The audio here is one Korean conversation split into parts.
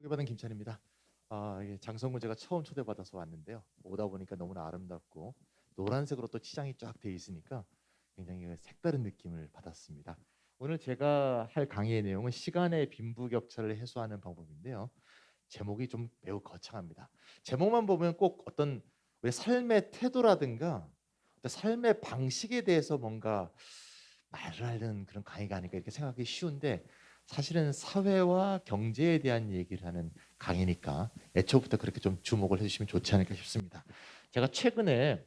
소개받은 김찬입니다. 장성군 제가 처음 초대받아서 왔는데요. 오다 보니까 너무나 아름답고 노란색으로 또 치장이 쫙 돼 있으니까 굉장히 색다른 느낌을 받았습니다. 오늘 제가 할 강의의 내용은 시간의 빈부격차를 해소하는 방법인데요. 제목이 좀 매우 거창합니다. 제목만 보면 꼭 어떤 우리 삶의 태도라든가 어떤 삶의 방식에 대해서 뭔가 말을 하는 그런 강의가 아닐까 이렇게 생각하기 쉬운데 사실은 사회와 경제에 대한 얘기를 하는 강의니까 애초부터 그렇게 좀 주목을 해주시면 좋지 않을까 싶습니다. 제가 최근에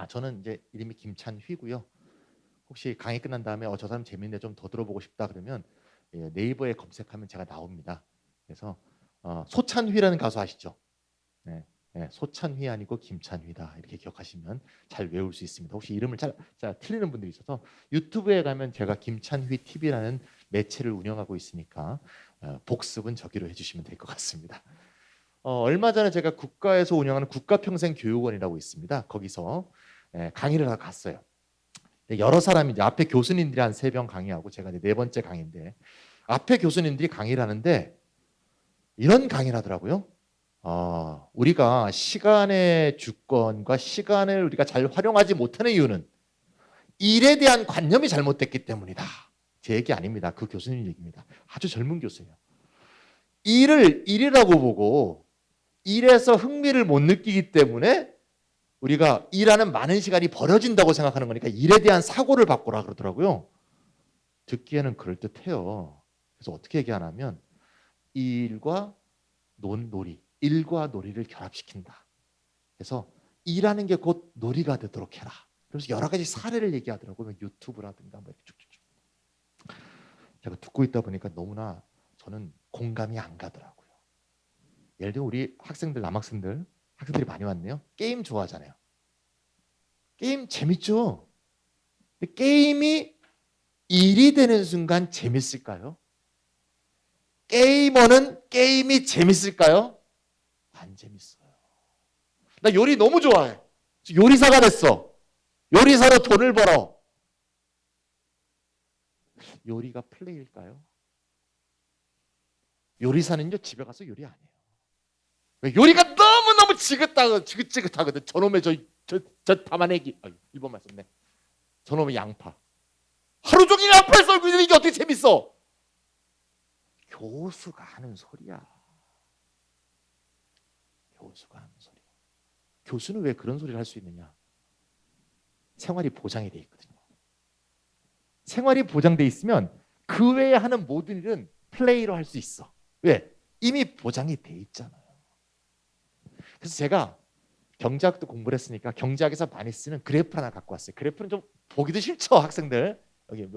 저는 이제 이름이 김찬휘고요. 혹시 강의 끝난 다음에 저 사람 재밌네 좀 더 들어보고 싶다 그러면 네이버에 검색하면 제가 나옵니다. 그래서 소찬휘라는 가수 아시죠? 네, 네, 소찬휘 아니고 김찬휘다 이렇게 기억하시면 잘 외울 수 있습니다. 혹시 이름을 잘 틀리는 분들이 있어서 유튜브에 가면 제가 김찬휘 TV라는 매체를 운영하고 있으니까 복습은 저기로 해주시면 될 것 같습니다. 얼마 전에 제가 국가에서 운영하는 국가평생교육원이라고 있습니다. 거기서 강의를 하러 갔어요. 여러 사람이 이제 앞에 교수님들이 한 3명 강의하고 제가 이제 4번째 강의인데 앞에 교수님들이 강의를 하는데 이런 강의를 하더라고요. 우리가 시간의 주권과 시간을 우리가 잘 활용하지 못하는 이유는 일에 대한 관념이 잘못됐기 때문이다. 제 얘기 아닙니다. 그 교수님 얘기입니다. 아주 젊은 교수예요. 일을 일이라고 보고 일에서 흥미를 못 느끼기 때문에 우리가 일하는 많은 시간이 버려진다고 생각하는 거니까 일에 대한 사고를 바꾸라 그러더라고요. 듣기에는 그럴듯해요. 그래서 어떻게 얘기하냐면 일과 놀이, 일과 놀이를 결합시킨다. 그래서 일하는 게 곧 놀이가 되도록 해라. 그래서 여러 가지 사례를 얘기하더라고요. 유튜브라든가 뭐 이렇게 쭉쭉쭉. 제가 듣고 있다 보니까 너무나 저는 공감이 안 가더라고요. 예를 들어 우리 학생들, 학생들이 많이 왔네요. 게임 좋아하잖아요. 게임 재밌죠? 근데 게임이 일이 되는 순간 재밌을까요? 게이머는 게임이 재밌을까요? 안 재밌어요. 나 요리 너무 좋아해. 요리사가 됐어. 요리사로 돈을 벌어. 요리가 플레이일까요? 요리사는요 집에 가서 요리 안 해요. 왜? 요리가 너무너무 지긋지긋하거든. 저놈의 저 담아내기. 일본 말 썼네. 저놈의 양파. 하루 종일 양파를 썰고 있는데 이게 어떻게 재밌어? 교수가 하는 소리야. 교수가 하는 소리. 교수는 왜 그런 소리를 할 수 있느냐? 생활이 보장이 돼 있거든요. 생활이 보장돼 있으면 그 외에 하는 모든 일은 플레이로 할 수 있어. 왜? 이미 보장이 돼 있잖아요. 그래서 제가 경제학도 공부를 했으니까 경제학에서 많이 쓰는 그래프 하나 갖고 왔어요. 그래프는 좀 보기도 싫죠, 학생들. 여기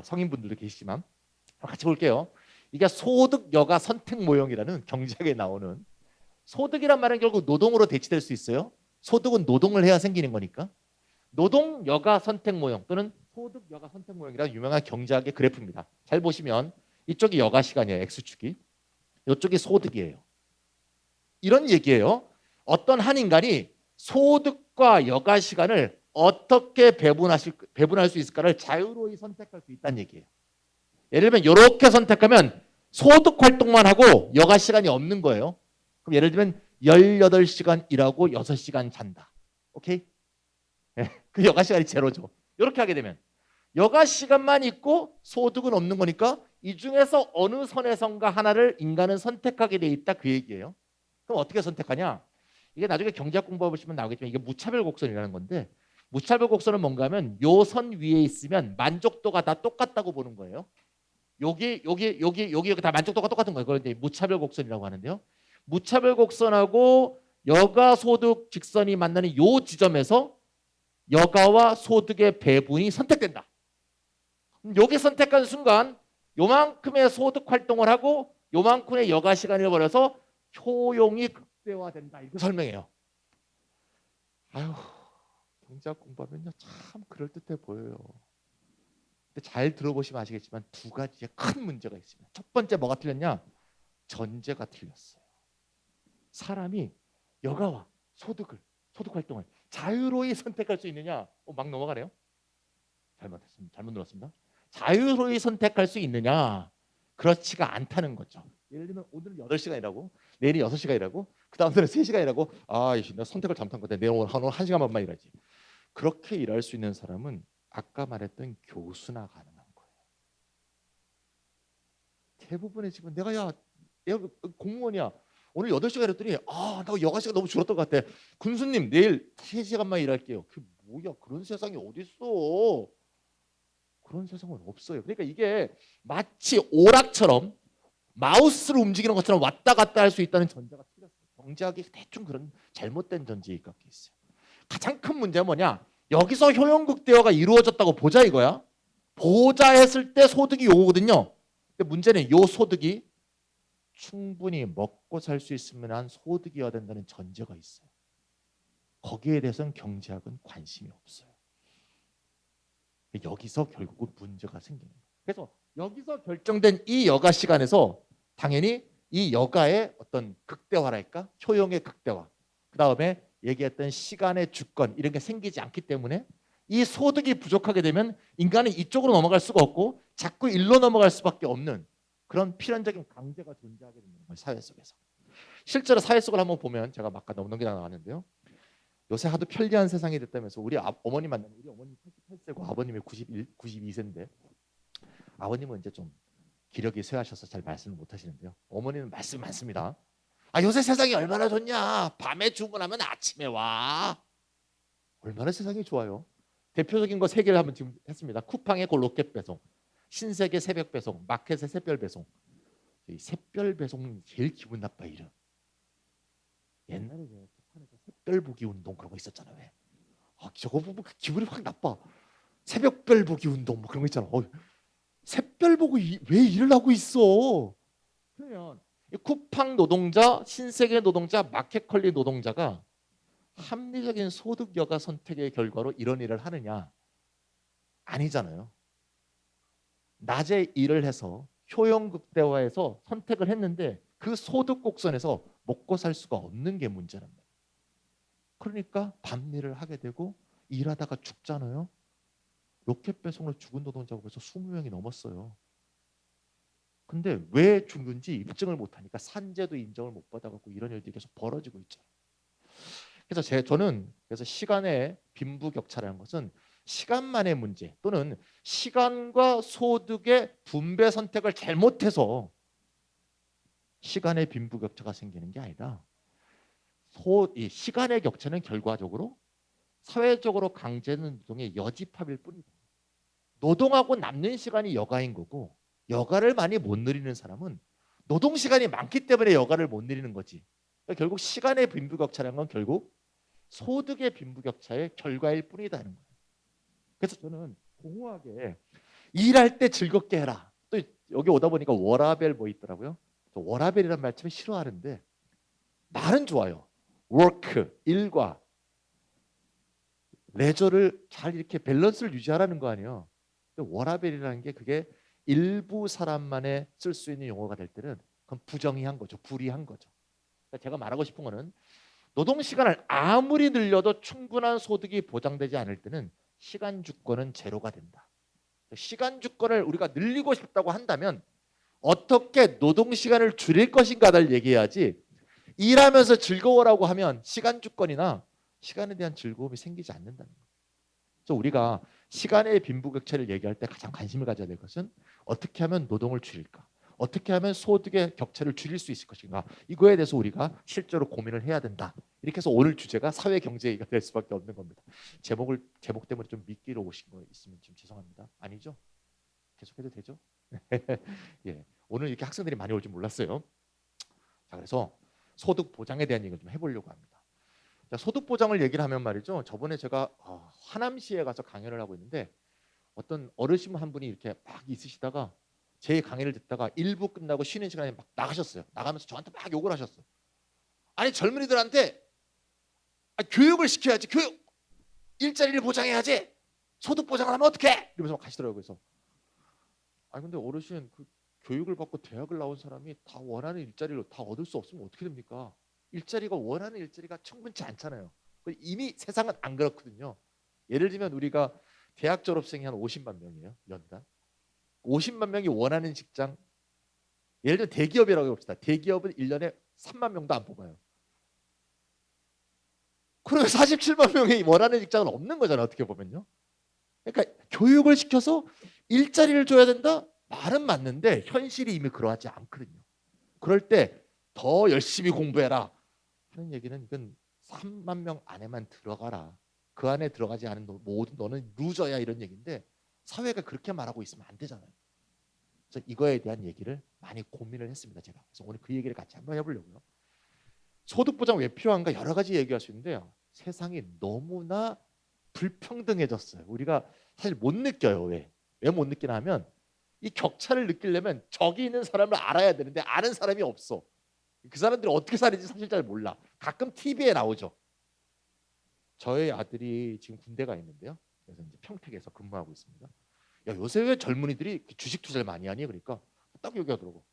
성인분들도 계시지만 같이 볼게요. 이게 소득 여가 선택 모형이라는 경제학에 나오는 소득이란 말은 결국 노동으로 대치될 수 있어요. 소득은 노동을 해야 생기는 거니까. 노동 여가 선택 모형 또는 소득 여가 선택 모형이라는 유명한 경제학의 그래프입니다. 잘 보시면 이쪽이 여가 시간이에요. X축이. 이쪽이 소득이에요. 이런 얘기예요. 어떤 한 인간이 소득과 여가 시간을 어떻게 배분할 수 있을까를 자유로이 선택할 수 있다는 얘기예요. 예를 들면 이렇게 선택하면 소득 활동만 하고 여가 시간이 없는 거예요. 그럼 예를 들면 18시간 일하고 6시간 잔다. 오케이? 그 여가 시간이 제로죠. 이렇게 하게 되면 여가 시간만 있고 소득은 없는 거니까 이 중에서 어느 선에선가 하나를 인간은 선택하게 돼 있다 그 얘기예요. 그럼 어떻게 선택하냐? 이게 나중에 경제학 공부해 보시면 나오겠지만 이게 무차별 곡선이라는 건데 무차별 곡선은 뭔가 하면 요 선 위에 있으면 만족도가 다 똑같다고 보는 거예요. 여기 다 만족도가 똑같은 거예요. 그걸 이제 무차별 곡선이라고 하는데요. 무차별 곡선하고 여가 소득 직선이 만나는 요 지점에서 여가와 소득의 배분이 선택된다. 여기 선택한 순간 요만큼의 소득 활동을 하고 요만큼의 여가 시간을 벌여서 효용이 극대화된다. 이렇게 설명해요. 아유, 경제학 공부하면요 참 그럴듯해 보여요. 근데 잘 들어보시면 아시겠지만 두 가지의 큰 문제가 있습니다. 첫 번째 뭐가 틀렸냐? 전제가 틀렸어요. 사람이 여가와 소득 활동을 자유로이 선택할 수 있느냐? 막 넘어가네요. 잘못 들었습니다. 자유로이 선택할 수 있느냐? 그렇지가 않다는 거죠. 예를 들면 오늘은 8시간 일하고 내일이 6시간 일하고 그 다음 날은 3시간 일하고 나 선택을 잘못한 것 같아. 내일 오늘 1시간만 일하지. 그렇게 일할 수 있는 사람은 아까 말했던 교수나 가능한 거예요. 대부분의 집은 내가 공무원이야. 오늘 8시간 일했더니 나 여가 시간 너무 줄었던 것 같아. 군수님 내일 3시간만 일할게요. 그게 뭐야? 그런 세상이 어딨어? 그런 세상은 없어요. 그러니까 이게 마치 오락처럼 마우스를 움직이는 것처럼 왔다 갔다 할 수 있다는 전제가 틀렸어요. 경제학이 대충 그런 잘못된 전제에 갖고 있어요. 가장 큰 문제가 뭐냐? 여기서 효용극대화가 이루어졌다고 보자 이거야. 보자 했을 때 소득이 요거거든요. 근데 문제는 요 소득이 충분히 먹고 살 수 있으면 한 소득이어야 된다는 전제가 있어요. 거기에 대해서는 경제학은 관심이 없어요. 여기서 결국은 문제가 생기는 거예요. 그래서 여기서 결정된 이 여가 시간에서 당연히 이 여가의 어떤 극대화랄까? 효용의 극대화. 그 다음에 얘기했던 시간의 주권 이런 게 생기지 않기 때문에 이 소득이 부족하게 되면 인간은 이쪽으로 넘어갈 수가 없고 자꾸 일로 넘어갈 수밖에 없는 그런 필연적인 강제가 존재하게 되는 거예요. 사회 속에서. 실제로 사회 속을 한번 보면 제가 아까 너무 넘기다 나왔는데요. 요새 하도 편리한 세상이 됐다면서 우리 어머니 만나면 우리 어머니 88세고 아버님이 92세인데 아버님은 이제 좀 기력이 쇠하셔서 잘 말씀을 못 하시는데요. 어머니는 말씀 많습니다. 요새 세상이 얼마나 좋냐. 밤에 주문하면 아침에 와. 얼마나 세상이 좋아요. 대표적인 거 3개를 한번 지금 했습니다. 쿠팡의 로켓 배송, 신세계 새벽 배송, 마켓의 샛별 배송. 이 샛별 배송은 제일 기분 나빠 이름. 옛날에 북한에서 샛별 보기 운동 그런 거 있었잖아요. 왜? 저거 보면 기분이 확 나빠. 새벽별 보기 운동 뭐 그런 거 있잖아. 샛별 보고 왜 일을 하고 있어? 그러면 쿠팡 노동자, 신세계 노동자, 마켓컬리 노동자가 합리적인 소득 여가 선택의 결과로 이런 일을 하느냐? 아니잖아요. 낮에 일을 해서 효용 극대화해서 선택을 했는데 그 소득 곡선에서 먹고 살 수가 없는 게 문제란 말이에요. 그러니까 밤일을 하게 되고 일하다가 죽잖아요. 로켓 배송으로 죽은 노동자가 벌써 20명이 넘었어요. 근데 왜 죽는지 입증을 못하니까 산재도 인정을 못 받아갖고 이런 일들이 계속 벌어지고 있죠. 그래서 저는 시간의 빈부격차라는 것은 시간만의 문제 또는 시간과 소득의 분배 선택을 잘못해서 시간의 빈부격차가 생기는 게 아니라 이 시간의 격차는 결과적으로 사회적으로 강제는 노동의 여집합일 뿐이다. 노동하고 남는 시간이 여가인 거고 여가를 많이 못 누리는 사람은 노동 시간이 많기 때문에 여가를 못 누리는 거지. 그러니까 결국 시간의 빈부격차라는 건 결국 소득의 빈부격차의 결과일 뿐이다는 거예요. 그래서 저는 공허하게 일할 때 즐겁게 해라. 또 여기 오다 보니까 워라벨 뭐 있더라고요. 워라벨이란 말 참 싫어하는데 말은 좋아요. 워크, 일과 레저를 잘 이렇게 밸런스를 유지하라는 거 아니에요. 워라벨이라는 게 그게 일부 사람만에 쓸 수 있는 용어가 될 때는 그건 부정의한 거죠. 불이한 거죠. 그러니까 제가 말하고 싶은 거는 노동 시간을 아무리 늘려도 충분한 소득이 보장되지 않을 때는 시간 주권은 제로가 된다. 시간 주권을 우리가 늘리고 싶다고 한다면 어떻게 노동 시간을 줄일 것인가를 얘기해야지 일하면서 즐거워라고 하면 시간 주권이나 시간에 대한 즐거움이 생기지 않는다는 거예요. 그래서 우리가 시간의 빈부격차를 얘기할 때 가장 관심을 가져야 될 것은 어떻게 하면 노동을 줄일까? 어떻게 하면 소득의 격차를 줄일 수 있을 것인가? 이거에 대해서 우리가 실제로 고민을 해야 된다. 이렇게 해서 오늘 주제가 사회 경제 얘기가 될 수밖에 없는 겁니다. 제목 때문에 좀 미끼로 오신 거 있으면 좀 죄송합니다. 아니죠? 계속해도 되죠? 예, 오늘 이렇게 학생들이 많이 올 줄 몰랐어요. 자, 그래서 소득 보장에 대한 얘기를 좀 해보려고 합니다. 자, 소득 보장을 얘기를 하면 말이죠. 저번에 제가 하남시에 가서 강연을 하고 있는데 어떤 어르신 한 분이 이렇게 막 있으시다가 제 강의를 듣다가 1부 끝나고 쉬는 시간에 막 나가셨어요. 나가면서 저한테 막 욕을 하셨어요. 아니 젊은이들한테 교육을 시켜야지. 교육 일자리를 보장해야지. 소득 보장을 하면 어떡해? 이러면서 가시더라고요. 그래서 근데 어르신 그 교육을 받고 대학을 나온 사람이 다 원하는 일자리를 다 얻을 수 없으면 어떻게 됩니까? 일자리가 원하는 일자리가 충분치 않잖아요. 이미 세상은 안 그렇거든요. 예를 들면 우리가 대학 졸업생이 한 50만 명이에요. 연간. 50만 명이 원하는 직장 예를 들어 대기업이라고 해봅시다. 대기업은 1년에 3만 명도 안 뽑아요. 그러면 47만 명이 원하는 직장은 없는 거잖아요. 어떻게 보면요. 그러니까 교육을 시켜서 일자리를 줘야 된다? 말은 맞는데 현실이 이미 그러하지 않거든요. 그럴 때 더 열심히 공부해라 하는 얘기는 이건 3만 명 안에만 들어가라. 그 안에 들어가지 않은 모든 너는 루저야 이런 얘기인데 사회가 그렇게 말하고 있으면 안 되잖아요. 그래서 이거에 대한 얘기를 많이 고민을 했습니다. 제가. 그래서 오늘 그 얘기를 같이 한번 해보려고요. 소득 보장 왜 필요한가 여러 가지 얘기할 수 있는데요. 세상이 너무나 불평등해졌어요. 우리가 사실 못 느껴요. 왜 못 느끼나 하면 이 격차를 느끼려면 저기 있는 사람을 알아야 되는데 아는 사람이 없어. 그 사람들이 어떻게 사는지 사실 잘 몰라. 가끔 TV에 나오죠. 저희 아들이 지금 군대 가 있는데요. 그래서 이제 평택에서 근무하고 있습니다. 야, 요새 왜 젊은이들이 주식 투자를 많이 하니? 그러니까 딱 얘기하더라고.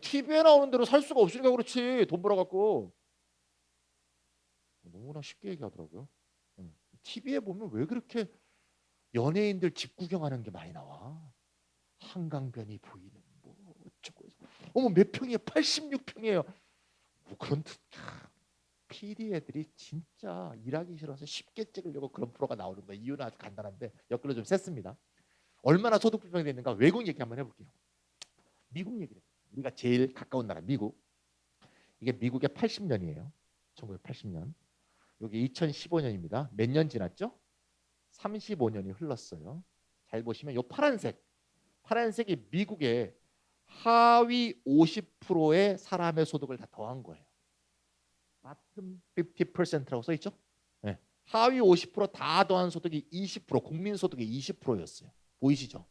TV에 나오는 대로 살 수가 없으니까 그렇지. 돈 벌어갖고. 너무나 쉽게 얘기하더라고요. TV에 보면 왜 그렇게 연예인들 집 구경하는 게 많이 나와? 한강변이 보이는 뭐 어쩌고 어머 몇 평이에요? 86평이에요. 뭐 그런 PD 애들이 진짜 일하기 싫어서 쉽게 찍으려고 그런 프로가 나오는 거예요. 이유는 아주 간단한데 엮으로 좀 셌습니다. 얼마나 소득 불평이 되는가 외국 얘기 한번 해볼게요. 미국 얘기를 우리가 제일 가까운 나라 미국. 이게 미국의 80년이에요. 1980년. 여기 2015년입니다. 몇 년 지났죠? 35년이 흘렀어요. 잘 보시면 이 파란색이 미국의 하위 50%의 사람의 소득을 다 더한 거예요. bottom 50%라고 써 있죠? 네. 하위 50%다 더한 소득이 20%, 국민 소득의 20%였어요. 보이시죠?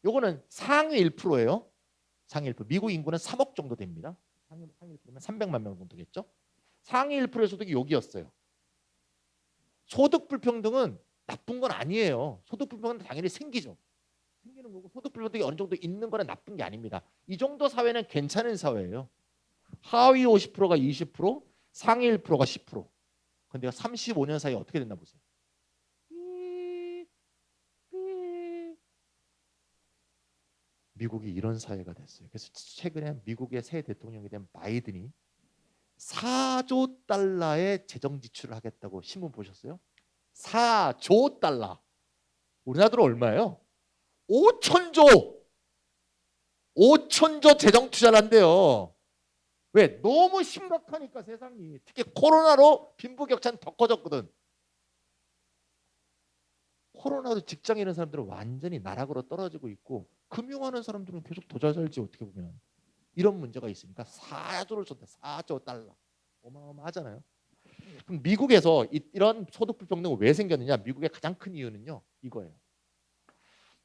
요거는 상위 1%예요. 상위 1%. 미국 인구는 3억 정도 됩니다. 상위 1%면 300만 명 정도겠죠? 상위 1%의 소득이 여기였어요. 소득 불평등은 나쁜 건 아니에요. 소득 불평등은 당연히 생기죠. 생기는 거고 소득 불평등이 어느 정도 있는 거는 나쁜 게 아닙니다. 이 정도 사회는 괜찮은 사회예요. 하위 50%가 20%, 상위 1%가 10%. 근데 35년 사이에 어떻게 됐나 보세요. 미국이 이런 사회가 됐어요. 그래서 최근에 미국의 새 대통령이 된 바이든이 4조 달러의 재정 지출을 하겠다고 신문 보셨어요? 4조 달러. 우리나라 돈 얼마예요? 5천조. 5천조 재정 투자를 한대요. 왜? 너무 심각하니까 세상이. 특히 코로나로 빈부격차는 더 커졌거든. 코로나로 직장 잃은 사람들은 완전히 나락으로 떨어지고 있고 금융하는 사람들은 계속 더 잘 살지 어떻게 보면. 이런 문제가 있으니까 4조를 줬다. 4조 달러. 어마어마하잖아요. 그럼 미국에서 이런 소득 불평등은 왜 생겼느냐? 미국의 가장 큰 이유는요. 이거예요.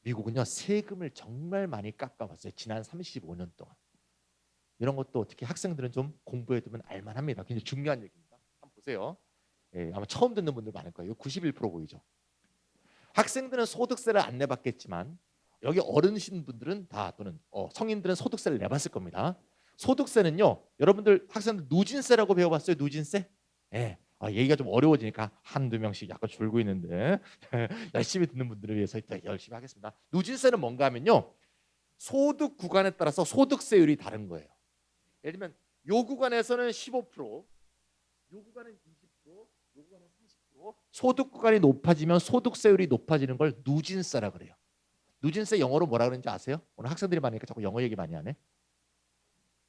미국은요. 세금을 정말 많이 깎아왔어요. 지난 35년 동안. 이런 것도 어떻게 학생들은 좀 공부해두면 알만합니다. 굉장히 중요한 얘기입니다. 한번 보세요. 예, 아마 처음 듣는 분들 많을 거예요. 91% 보이죠. 학생들은 소득세를 안 내봤겠지만 여기 어르신분들은 다 또는 성인들은 소득세를 내봤을 겁니다. 소득세는요. 여러분들 학생들 누진세라고 배워봤어요? 누진세? 예. 얘기가 좀 어려워지니까 한두 명씩 약간 줄고 있는데 열심히 듣는 분들을 위해서 열심히 하겠습니다. 누진세는 뭔가 하면요. 소득 구간에 따라서 소득세율이 다른 거예요. 예를 들면 요 구간에서는 15%, 요 구간은 20%, 요 구간은 30%. 소득 구간이 높아지면 소득세율이 높아지는 걸 누진세라 그래요. 누진세 영어로 뭐라 그러는지 아세요? 오늘 학생들이 많으니까 자꾸 영어 얘기 많이 하네.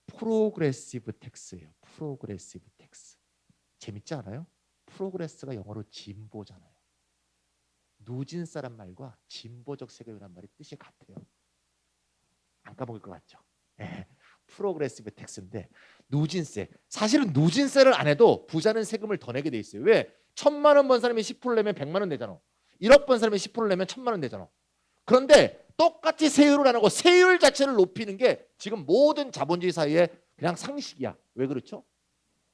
프로그레시브 텍스예요. 프로그레시브 텍스. 재밌지 않아요? 프로그레스가 영어로 진보잖아요. 누진세란 말과 진보적 세금이란 말이 뜻이 같아요. 안 까먹을 것 같죠? 네. 프로그레시브 텍스인데 누진세. 사실은 누진세를 안 해도 부자는 세금을 더 내게 돼 있어요. 왜? 1,000만 원 번 사람이 10% 내면 100만 원 내잖아. 1억 번 사람이 10% 내면 1,000만 원 내잖아. 그런데 똑같이 세율을 안 하고 세율 자체를 높이는 게 지금 모든 자본주의 사회의 그냥 상식이야. 왜 그렇죠?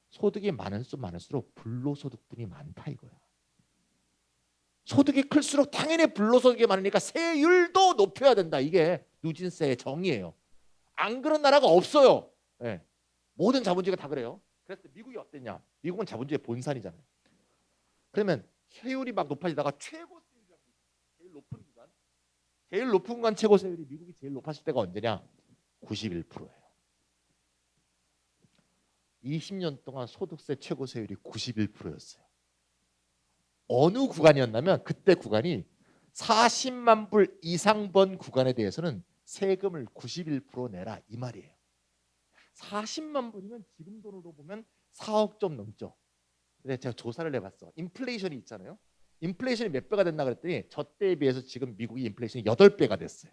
소득이 많을수록 불로소득분이 많다 이거야. 소득이 클수록 당연히 불로소득이 많으니까 세율도 높여야 된다. 이게 누진세의 정의예요. 안 그런 나라가 없어요. 네. 모든 자본주의가 다 그래요. 그래서 미국이 어땠냐? 미국은 자본주의의 본산이잖아요. 그러면 세율이 막 높아지다가 최고 세율이 제일 높은 구간, 제일 높은 구간 최고 세율이 미국이 제일 높았을 때가 언제냐? 91%예요. 20년 동안 소득세 최고세율이 91%였어요. 어느 구간이었냐면 그때 구간이 40만 불 이상 번 구간에 대해서는 세금을 91% 내라 이 말이에요. 40만 불이면 지금 돈으로 보면 4억 좀 넘죠. 근데 제가 조사를 해봤어. 인플레이션이 있잖아요. 인플레이션이 몇 배가 됐나 그랬더니 저 때에 비해서 지금 미국이 인플레이션이 8배가 됐어요.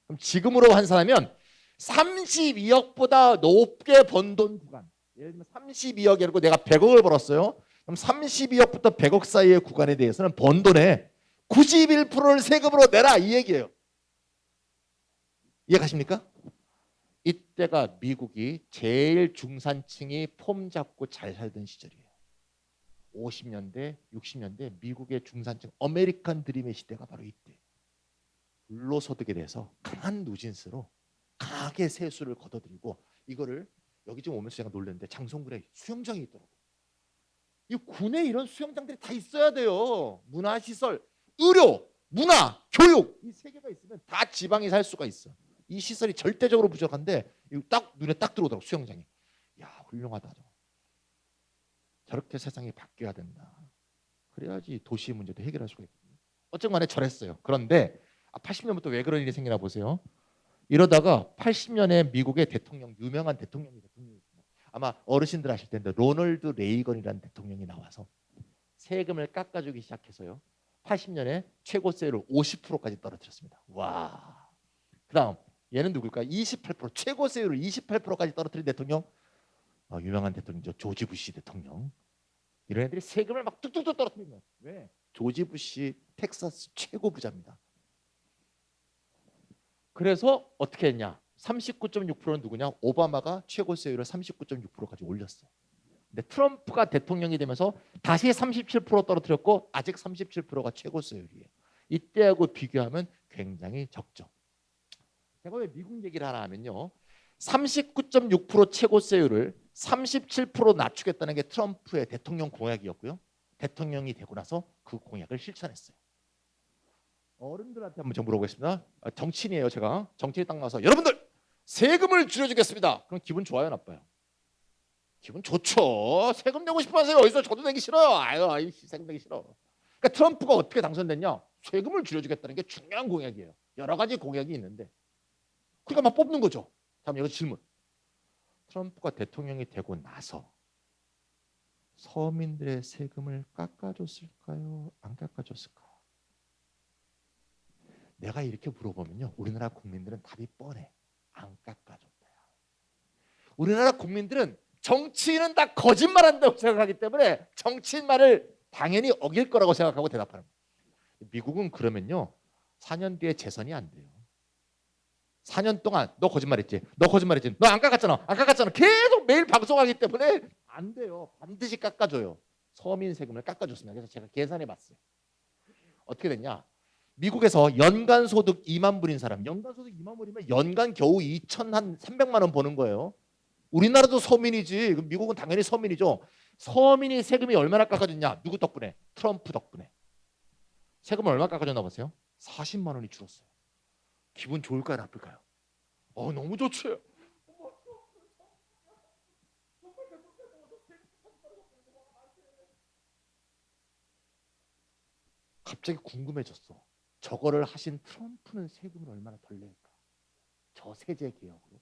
그럼 지금으로 환산하면 32억보다 높게 번 돈 구간. 예를 들면 32억이라고 내가 100억을 벌었어요. 그럼 32억부터 100억 사이의 구간에 대해서는 번 돈의 91%를 세금으로 내라 이 얘기예요. 이해가십니까? 이때가 미국이 제일 중산층이 폼 잡고 잘 살던 시절이에요. 50년대, 60년대 미국의 중산층 아메리칸 드림의 시대가 바로 이때. 불로소득에 대해서 강한 누진세로 강하게 세수를 걷어들이고 이거를 여기 좀 오면서 제가 놀랐는데 장성군에 수영장이 있더라고요. 이 군에 이런 수영장들이 다 있어야 돼요. 문화시설, 의료, 문화, 교육 이 세 개가 있으면 다 지방이 살 수가 있어. 이 시설이 절대적으로 부족한데 이거 딱 눈에 딱 들어오더라고 수영장이. 야 훌륭하다. 저렇게 세상이 바뀌어야 된다. 그래야지 도시 문제도 해결할 수가 있거든요. 어쨌든 간에 저랬어요. 그런데 80년부터 왜 그런 일이 생기나 보세요. 이러다가 80년에 미국의 대통령 유명한 대통령이 있습니다. 아마 어르신들 아실 텐데 로널드 레이건이라는 대통령이 나와서 세금을 깎아주기 시작해서요. 80년에 최고세율을 50%까지 떨어뜨렸습니다. 와. 그다음 얘는 누굴까? 28% 최고세율을 28%까지 떨어뜨린 대통령. 유명한 대통령이죠. 조지 부시 대통령. 이런 애들이 세금을 막 뚝뚝뚝 떨어뜨리는 거예요. 왜? 조지 부시 텍사스 최고 부자입니다. 그래서 어떻게 했냐? 39.6%는 누구냐? 오바마가 최고세율을 39.6%까지 올렸어요. 근데 트럼프가 대통령이 되면서 다시 37% 떨어뜨렸고 아직 37%가 최고세율이에요. 이때하고 비교하면 굉장히 적죠. 제가 왜 미국 얘기를 하나 하면요. 39.6% 최고세율을 37% 낮추겠다는 게 트럼프의 대통령 공약이었고요. 대통령이 되고 나서 그 공약을 실천했어요. 어른들한테 한번 좀 물어보겠습니다. 정치인이에요. 제가 정치에 딱 나와서 여러분들 세금을 줄여주겠습니다. 그럼 기분 좋아요, 나빠요? 기분 좋죠. 세금 내고 싶어 하세요. 어디서 저도 내기 싫어요. 아유, 세금 내기 싫어. 그러니까 트럼프가 어떻게 당선됐냐? 세금을 줄여주겠다는 게 중요한 공약이에요. 여러 가지 공약이 있는데 그러니까 막 뽑는 거죠. 다음 여기 질문. 트럼프가 대통령이 되고 나서 서민들의 세금을 깎아줬을까요? 안 깎아줬을까요? 내가 이렇게 물어보면요. 우리나라 국민들은 답이 뻔해. 안 깎아줬다. 우리나라 국민들은 정치인은 다 거짓말한다고 생각하기 때문에 정치인 말을 당연히 어길 거라고 생각하고 대답하는 거예요. 미국은 그러면요. 4년 뒤에 재선이 안 돼요. 4년 동안 너 거짓말했지. 너 거짓말했지. 너 안 깎았잖아. 안 깎았잖아. 계속 매일 방송하기 때문에 안 돼요. 반드시 깎아줘요. 서민 세금을 깎아줬습니다. 그래서 제가 계산해봤어요. 어떻게 됐냐. 미국에서 연간 소득 2만 불인 사람, 연간 소득 2만 불이면 연간 겨우 2,300만 원 버는 거예요. 우리나라도 서민이지. 미국은 당연히 서민이죠. 서민이 세금이 얼마나 깎아줬냐? 누구 덕분에? 트럼프 덕분에. 세금을 얼마 깎아줬나 보세요? 40만 원이 줄었어요. 기분 좋을까요? 나쁠까요? 너무 좋죠. 갑자기 궁금해졌어. 저거를 하신 트럼프는 세금을 얼마나 덜 낼까? 저 세제 개혁으로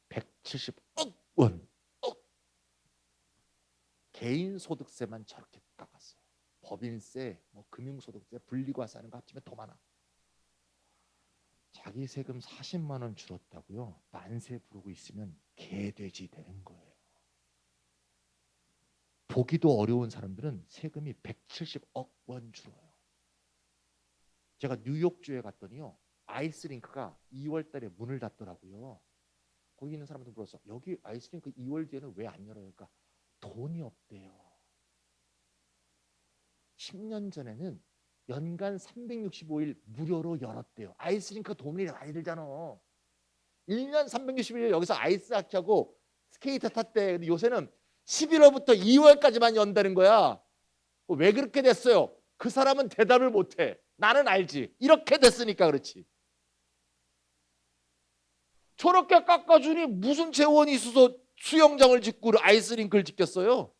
170억 원. 개인 소득세만 저렇게 깎았어요. 법인세, 금융소득세, 분리과세 하는 거 합치면 더 많아. 자기 세금 40만 원 줄었다고요. 만세 부르고 있으면 개돼지 되는 거예요. 보기도 어려운 사람들은 세금이 170억 원 줄어요. 제가 뉴욕주에 갔더니요. 아이스링크가 2월 달에 문을 닫더라고요. 거기 있는 사람들 물었어. 여기 아이스링크 2월 뒤에는 왜 안 열어요? 그러니까 돈이 없대요. 10년 전에는 연간 365일 무료로 열었대요. 아이스링크 돈이 많이 들잖아. 1년 365일 여기서 아이스하키하고 스케이트 탔대. 근데 요새는 11월부터 2월까지만 연다는 거야. 왜 그렇게 됐어요? 그 사람은 대답을 못해. 나는 알지. 이렇게 됐으니까 그렇지. 저렇게 깎아주니 무슨 재원이 있어서 수영장을 짓고 아이스링크를 짓겠어요?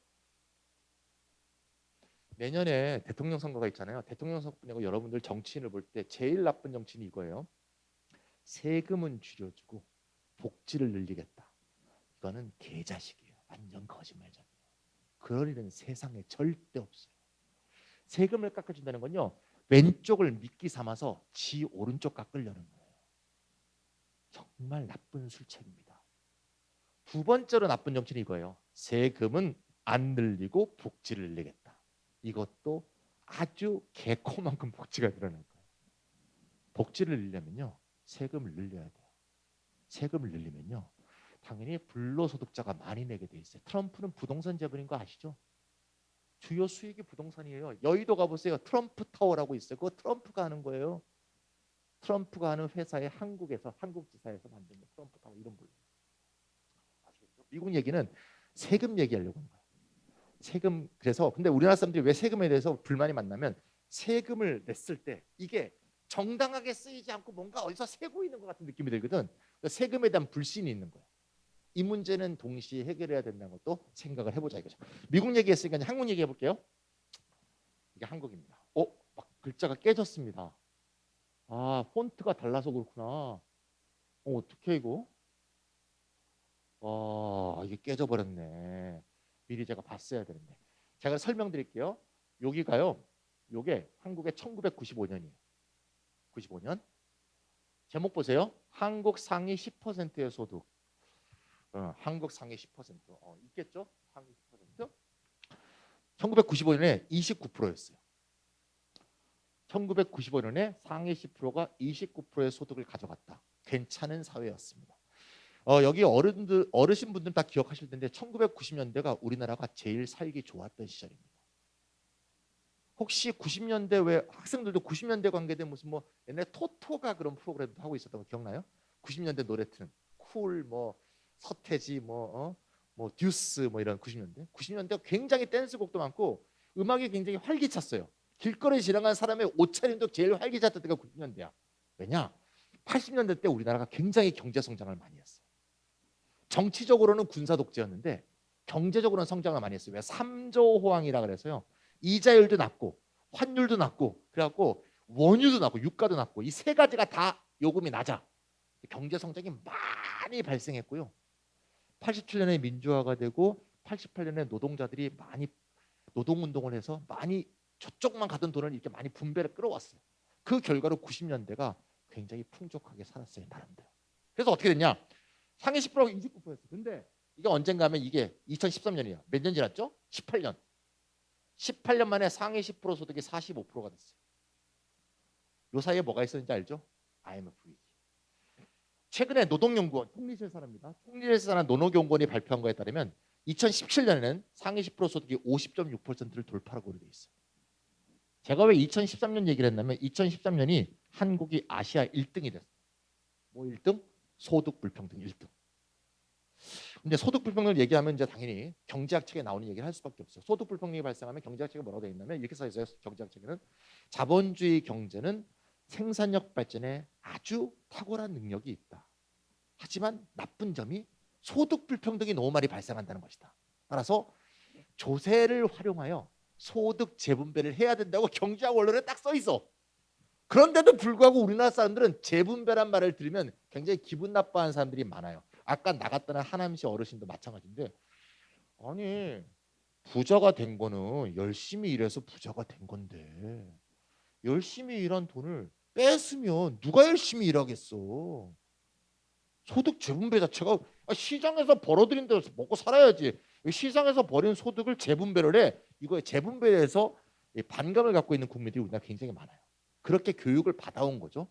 내년에 대통령 선거가 있잖아요. 대통령 선거 끝나고 여러분들 정치인을 볼 때 제일 나쁜 정치인이 이거예요. 세금은 줄여주고 복지를 늘리겠다. 이거는 개자식이에요. 완전 거짓말쟁이에요. 그럴 일은 세상에 절대 없어요. 세금을 깎아준다는 건요, 왼쪽을 미끼 삼아서 지 오른쪽 깎으려는 거예요. 정말 나쁜 술책입니다. 두 번째로 나쁜 정치는 이거예요. 세금은 안 늘리고 복지를 늘리겠다. 이것도 아주 개코만큼 복지가 늘어날 거예요. 복지를 늘리려면요, 세금을 늘려야 돼요. 세금을 늘리면요, 당연히 불로소득자가 많이 내게 돼 있어요. 트럼프는 부동산 재벌인 거 아시죠? 주요 수익이 부동산이에요. 여의도 가보세요. 트럼프 타워라고 있어요. 그거 트럼프가 하는 거예요. 트럼프가 하는 회사에 한국에서 한국지사에서 만든 트럼프 타워 이름 불러요. 아시겠죠? 미국 얘기는 세금 얘기하려고 하는 거예요. 세금. 그래서 근데 우리나라 사람들이 왜 세금에 대해서 불만이 많냐면 세금을 냈을 때 이게 정당하게 쓰이지 않고 뭔가 어디서 세고 있는 것 같은 느낌이 들거든. 그러니까 세금에 대한 불신이 있는 거예요. 이 문제는 동시에 해결해야 된다는 것도 생각을 해보자 이거죠. 미국 얘기했으니까 이제 한국 얘기해 볼게요. 이게 한국입니다. 막 글자가 깨졌습니다. 아, 폰트가 달라서 그렇구나. 어떡해 이거? 이게 깨져버렸네. 미리 제가 봤어야 되는데. 제가 설명드릴게요. 여기가요. 요게 한국의 1995년이에요. 95년. 제목 보세요. 한국 상위 10%의 소득. 한국 상위 10%. 있겠죠? 상위 10%. 1995년에 29%였어요. 1995년에 상위 10%가 29%의 소득을 가져갔다. 괜찮은 사회였습니다. 여기 어르신분들 다 기억하실 텐데 1990년대가 우리나라가 제일 살기 좋았던 시절입니다. 혹시 90년대 왜 학생들도 90년대 관계된 무슨 뭐 옛날에 토토가 그런 프로그램도 하고 있었던 거 기억나요? 90년대 노래 트는 쿨 뭐 서태지 뭐 듀스 뭐 이런 90년대 굉장히 댄스곡도 많고 음악이 굉장히 활기찼어요. 길거리 지나간 사람의 옷차림도 제일 활기찼던 때가 90년대야. 왜냐? 80년대 때 우리나라가 굉장히 경제 성장을 많이 했어요. 정치적으로는 군사 독재였는데 경제적으로는 성장을 많이 했어요. 왜? 3조 호황이라 그래서요. 이자율도 낮고 환율도 낮고 그래갖고 원유도 낮고 유가도 낮고 이 세 가지가 다 요금이 낮아. 경제 성장이 많이 발생했고요. 87년에 민주화가 되고 88년에 노동자들이 많이 노동운동을 해서 많이 저쪽만 가던 돈을 이렇게 많이 분배를 끌어왔어요. 그 결과로 90년대가 굉장히 풍족하게 살았어요. 나름대로. 그래서 어떻게 됐냐? 상위 10%가 29%였어요. 근데 이게 언젠가 하면 이게 2013년이야. 몇 년 지났죠? 18년. 18년 만에 상위 10% 소득이 45%가 됐어요. 요 사이에 뭐가 있었는지 알죠? IMF 위기. 최근에 노동연구원, 통리실사랍니다. 통리실사나 노노연구원이 발표한 거에 따르면 2017년에는 상위 10% 소득이 50.6%를 돌파하고 돼 있어요. 제가 왜 2013년 얘기를 했냐면 2013년이 한국이 아시아 1등이 됐어요. 뭐 1등? 소득 불평등 1등. 근데 소득 불평등을 얘기하면 이제 당연히 경제학 책에 나오는 얘기를 할 수밖에 없어요. 소득 불평등이 발생하면 경제학 책에 뭐라고 되어 있냐면 이렇게 써 있어요. 경제학 책에는 자본주의 경제는 생산력 발전에 아주 탁월한 능력이 있다. 하지만 나쁜 점이 소득 불평등이 너무 많이 발생한다는 것이다. 따라서 조세를 활용하여 소득 재분배를 해야 된다고 경제학 원론에 딱 써 있어. 그런데도 불구하고 우리나라 사람들은 재분배란 말을 들으면 굉장히 기분 나빠하는 사람들이 많아요. 아까 나갔다는 하남시 어르신도 마찬가지인데 아니 부자가 된 거는 열심히 일해서 부자가 된 건데 열심히 일한 돈을 뺐으면 누가 열심히 일하겠어. 소득 재분배 자체가 시장에서 벌어들인 데서 먹고 살아야지. 시장에서 벌인 소득을 재분배를 해. 이거에 재분배에 대해서 반감을 갖고 있는 국민들이 우리나라 굉장히 많아요. 그렇게 교육을 받아온 거죠.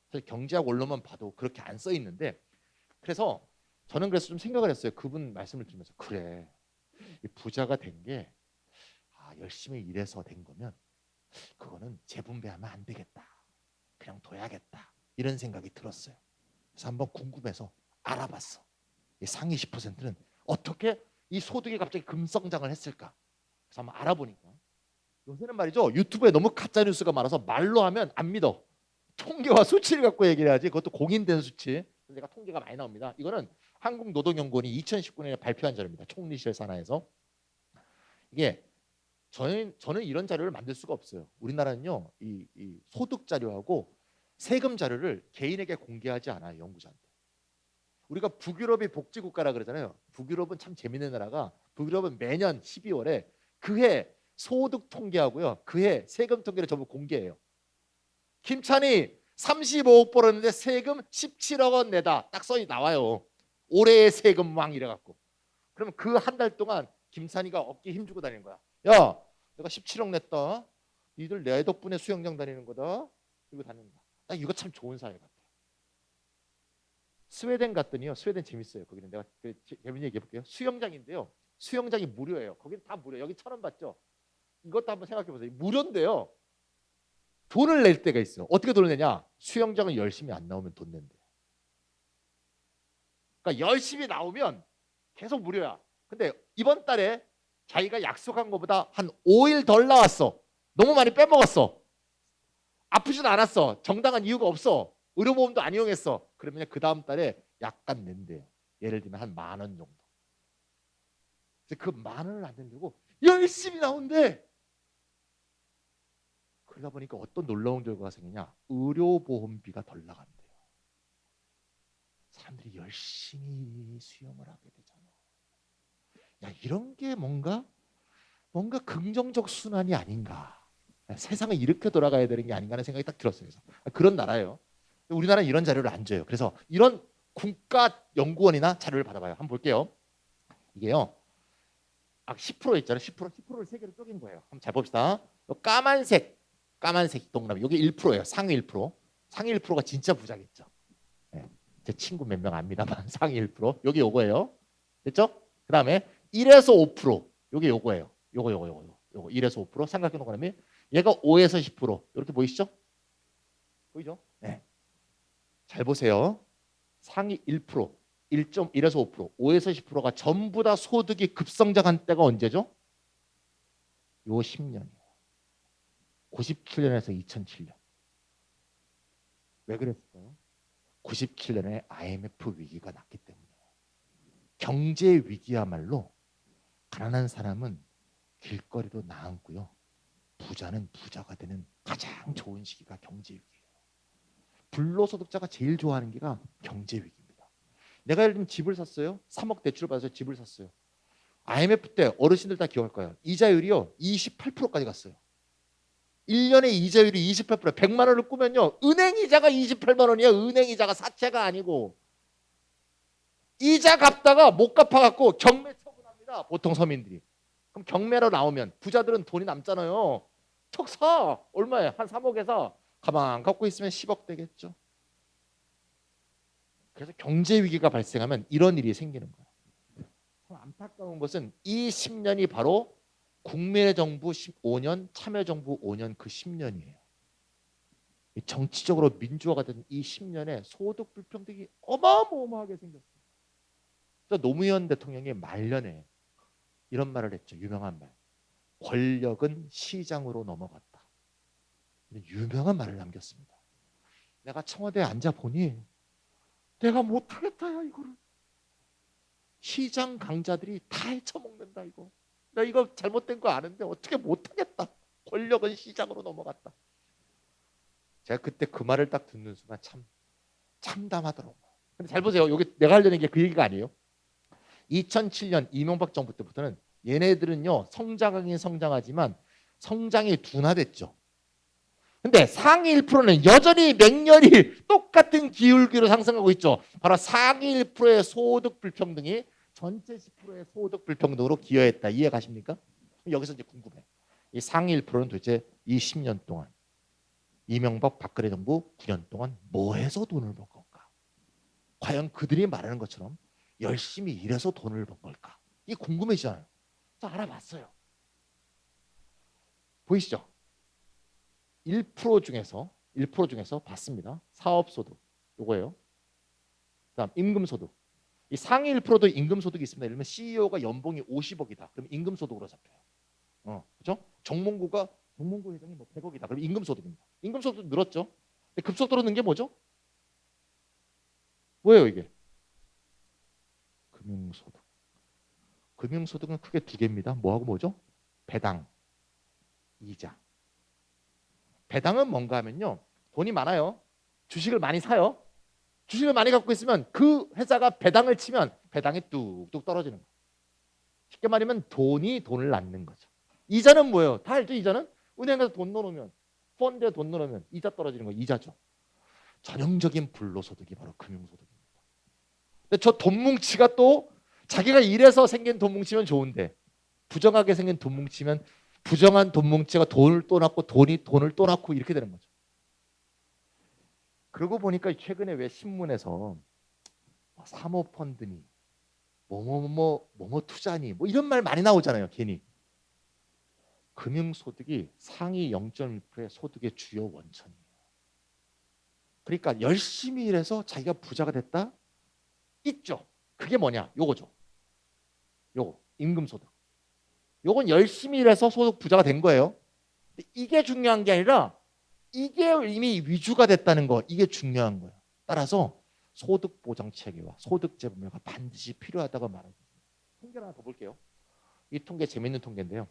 사실 경제학 원론만 봐도 그렇게 안 써 있는데 그래서 저는 그래서 좀 생각을 했어요. 그분 말씀을 들으면서 그래. 이 부자가 된 게 열심히 일해서 된 거면 그거는 재분배하면 안 되겠다. 그냥 둬야겠다. 이런 생각이 들었어요. 그래서 한번 궁금해서 알아봤어. 이 상위 10%는 어떻게 이 소득이 갑자기 급성장을 했을까? 그래서 한번 알아보니까 요새는 말이죠. 유튜브에 너무 가짜 뉴스가 많아서 말로 하면 안 믿어. 통계와 수치를 갖고 얘기를 하지. 그것도 공인된 수치. 제가 통계가 많이 나옵니다. 이거는 한국노동연구원이 2019년에 발표한 자료입니다. 총리실 산하에서. 이게 저는 이런 자료를 만들 수가 없어요. 우리나라는요, 이 소득 자료하고 세금 자료를 개인에게 공개하지 않아요, 연구자한테. 우리가 북유럽이 복지국가라 그러잖아요. 북유럽은 참 재밌는 나라가, 북유럽은 매년 12월에 그해 소득 통계하고요, 그해 세금 통계를 전부 공개해요. 김찬이 35억 벌었는데 세금 17억 원 내다, 딱 써이 나와요. 올해의 세금 왕 이래갖고. 그러면 그 한 달 동안 김찬이가 어깨 힘주고 다니는 거야. 야, 내가 17억 냈다. 니들 내 덕분에 수영장 다니는 거다. 이거 다니는 거야. 나 이거 참 좋은 사회 같아. 스웨덴 갔더니요. 스웨덴 재밌어요. 거기는 내가 재밌는 얘기 해볼게요. 수영장인데요. 수영장이 무료예요. 거기는 다 무료. 여기 1,000원 받죠. 이것도 한번 생각해 보세요. 무료인데요. 돈을 낼 때가 있어요. 어떻게 돈을 내냐? 수영장을 열심히 안 나오면 돈 낸대. 그러니까 열심히 나오면 계속 무료야. 근데 이번 달에 자기가 약속한 것보다 한 5일 덜 나왔어. 너무 많이 빼먹었어. 아프지도 않았어. 정당한 이유가 없어. 의료보험도 안 이용했어. 그러면 그 다음 달에 약간 낸대요. 예를 들면 한 10,000원 정도. 그 10,000원을 안 내려고 열심히 나온대. 그러다 보니까 어떤 놀라운 결과가 생기냐? 의료보험비가 덜 나간대요. 사람들이 열심히 수영을 하게 되잖아. 야, 이런 게 뭔가 긍정적 순환이 아닌가. 세상은 이렇게 돌아가야 되는 게 아닌가 하는 생각이 딱 들었어요. 그래서 그런 나라예요. 우리나라는 이런 자료를 안 줘요. 그래서 이런 국가연구원이나 자료를 받아봐요. 한번 볼게요. 이게요. 10% 있잖아요. 10%를 세 개로 쪼갠 거예요. 한번 잘 봅시다. 까만색 동그라미. 이게 1%예요. 상위 1%. 상위 1%가 진짜 부자겠죠. 네. 제 친구 몇 명 압니다만 상위 1%. 여기 요거예요. 됐죠? 그다음에 1에서 5%. 요게 요거예요. 요거 1에서 5%. 삼각형 동그라미. 얘가 5에서 10%. 이렇게 보이시죠? 보이죠? 네. 잘 보세요. 상위 1%, 1.1에서 5%, 5에서 10%가 전부 다 소득이 급성장한 때가 언제죠? 요 10년이에요. 97년에서 2007년. 왜 그랬을까요? 97년에 IMF 위기가 났기 때문이에요. 경제 위기야말로 가난한 사람은 길거리로 나앉고요. 부자는 부자가 되는 가장 좋은 시기가 경제 위기예요. 불로소득자가 제일 좋아하는 게가 경제 위기입니다. 내가 예를 들면 집을 샀어요. 3억 대출을 받아서 집을 샀어요. IMF 때 어르신들 다 기억할 거예요. 이자율이요 28%까지 갔어요. 1년에 이자율이 28%, 100만 원을 꾸면요. 은행 이자가 28만 원이야. 은행 이자가 사채가 아니고. 이자 갚다가 못 갚아갖고 경매 처분합니다. 보통 서민들이. 그럼 경매로 나오면 부자들은 돈이 남잖아요. 척 사. 얼마에? 한 3억에서 가만 갖고 있으면 10억 되겠죠. 그래서 경제 위기가 발생하면 이런 일이 생기는 거예요. 안타까운 것은 이 10년이 바로 국민의 정부 15년, 참여정부 5년 그 10년이에요. 정치적으로 민주화가 된 이 10년에 소득 불평등이 어마어마하게 생겼어요. 그래서 노무현 대통령이 말년에 이런 말을 했죠. 유명한 말. 권력은 시장으로 넘어갔다. 유명한 말을 남겼습니다. 내가 청와대에 앉아보니 내가 못하겠다 야 이거를. 시장 강자들이 다 헤쳐먹는다 이거. 나 이거 잘못된 거 아는데 어떻게 못하겠다. 권력은 시장으로 넘어갔다. 제가 그때 그 말을 딱 듣는 순간 참 참담하더라고요. 근데 잘 보세요. 여기 내가 하려는 게 그 얘기가 아니에요. 2007년 이명박 정부 때부터는 얘네들은요 성장하긴 성장하지만 성장이 둔화됐죠. 근데 상위 1%는 여전히 맹렬히 똑같은 기울기로 상승하고 있죠. 바로 상위 1%의 소득 불평등이 전체 10%의 소득 불평등으로 기여했다. 이해 가십니까? 여기서 이제 궁금해. 이 상위 1%는 도대체 이 10년 동안 이명박 박근혜 정부 9년 동안 뭐 해서 돈을 번 걸까? 과연 그들이 말하는 것처럼 열심히 일해서 돈을 번 걸까? 이게 궁금해지잖아요. 자, 알아봤어요. 보이시죠? 1% 중에서 봤습니다. 사업소득 요거예요. 그다음 임금소득. 이 상위 1%도 임금소득이 있습니다. 예를 들면 CEO가 연봉이 50억이다. 그럼 임금소득으로 잡혀요. 그렇죠? 정몽구 회장이 뭐 100억이다. 그럼 임금소득입니다. 임금소득 늘었죠. 근데 급속도로 는 게 뭐죠? 뭐예요 이게? 금융소득. 금융소득은 크게 두 개입니다. 뭐하고 뭐죠? 배당, 이자. 배당은 뭔가 하면요. 돈이 많아요. 주식을 많이 사요. 주식을 많이 갖고 있으면 그 회사가 배당을 치면 배당이 뚝뚝 떨어지는 거예요. 쉽게 말하면 돈이 돈을 낳는 거죠. 이자는 뭐예요? 다 알죠? 이자는? 은행에서 돈 넣어놓으면, 펀드에 돈 넣어놓으면 이자 떨어지는 거 이자죠. 전형적인 불로소득이 바로 금융소득입니다. 근데 저 돈 뭉치가 또 자기가 일해서 생긴 돈 뭉치면 좋은데 부정하게 생긴 돈 뭉치면 부정한 돈 뭉치가 돈을 또 낳고 돈이 돈을 또 낳고 이렇게 되는 거죠. 그러고 보니까 최근에 왜 신문에서 사모펀드니 뭐뭐 투자니 뭐 이런 말 많이 나오잖아요. 괜히. 금융소득이 상위 0.1%의 소득의 주요 원천이에요. 그러니까 열심히 일해서 자기가 부자가 됐다? 있죠. 그게 뭐냐? 요거죠. 요거 임금소득. 요건 열심히 일해서 소득 부자가 된 거예요. 이게 중요한 게 아니라 이게 이미 위주가 됐다는 거 이게 중요한 거예요. 따라서 소득보장체계와 소득재분배가 반드시 필요하다고 말합니다. 통계를 하나 더 볼게요. 이 통계 재밌는 통계인데요.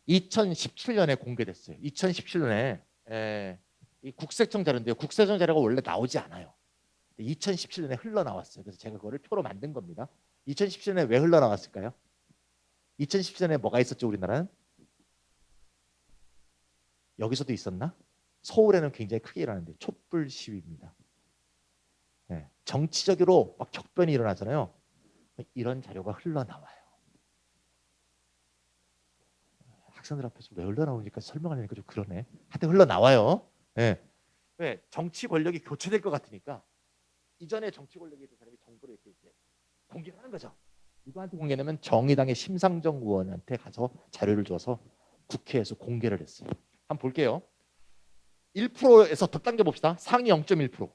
2017년에 공개됐어요. 2017년에 이 국세청 자료인데요. 국세청 자료가 원래 나오지 않아요. 2017년에 흘러나왔어요. 그래서 제가 그거를 표로 만든 겁니다. 2017년에 왜 흘러나왔을까요? 2017년에 뭐가 있었죠? 우리나라는? 여기서도 있었나? 서울에는 굉장히 크게 일어나는데 촛불 시위입니다. 네. 정치적으로 막 격변이 일어나잖아요. 이런 자료가 흘러나와요. 학생들 앞에서 왜 흘러나오니까 설명하려니까 좀 그러네. 하여튼 흘러나와요. 네. 왜? 정치 권력이 교체될 것 같으니까 이전에 정치 권력이 있던 사람이 정보를 이렇게 공개를 하는 거죠. 누구한테 공개냐면 정의당의 심상정 의원한테 가서 자료를 줘서 국회에서 공개를 했어요. 한번 볼게요. 1%에서 더 당겨봅시다. 상위 0.1%,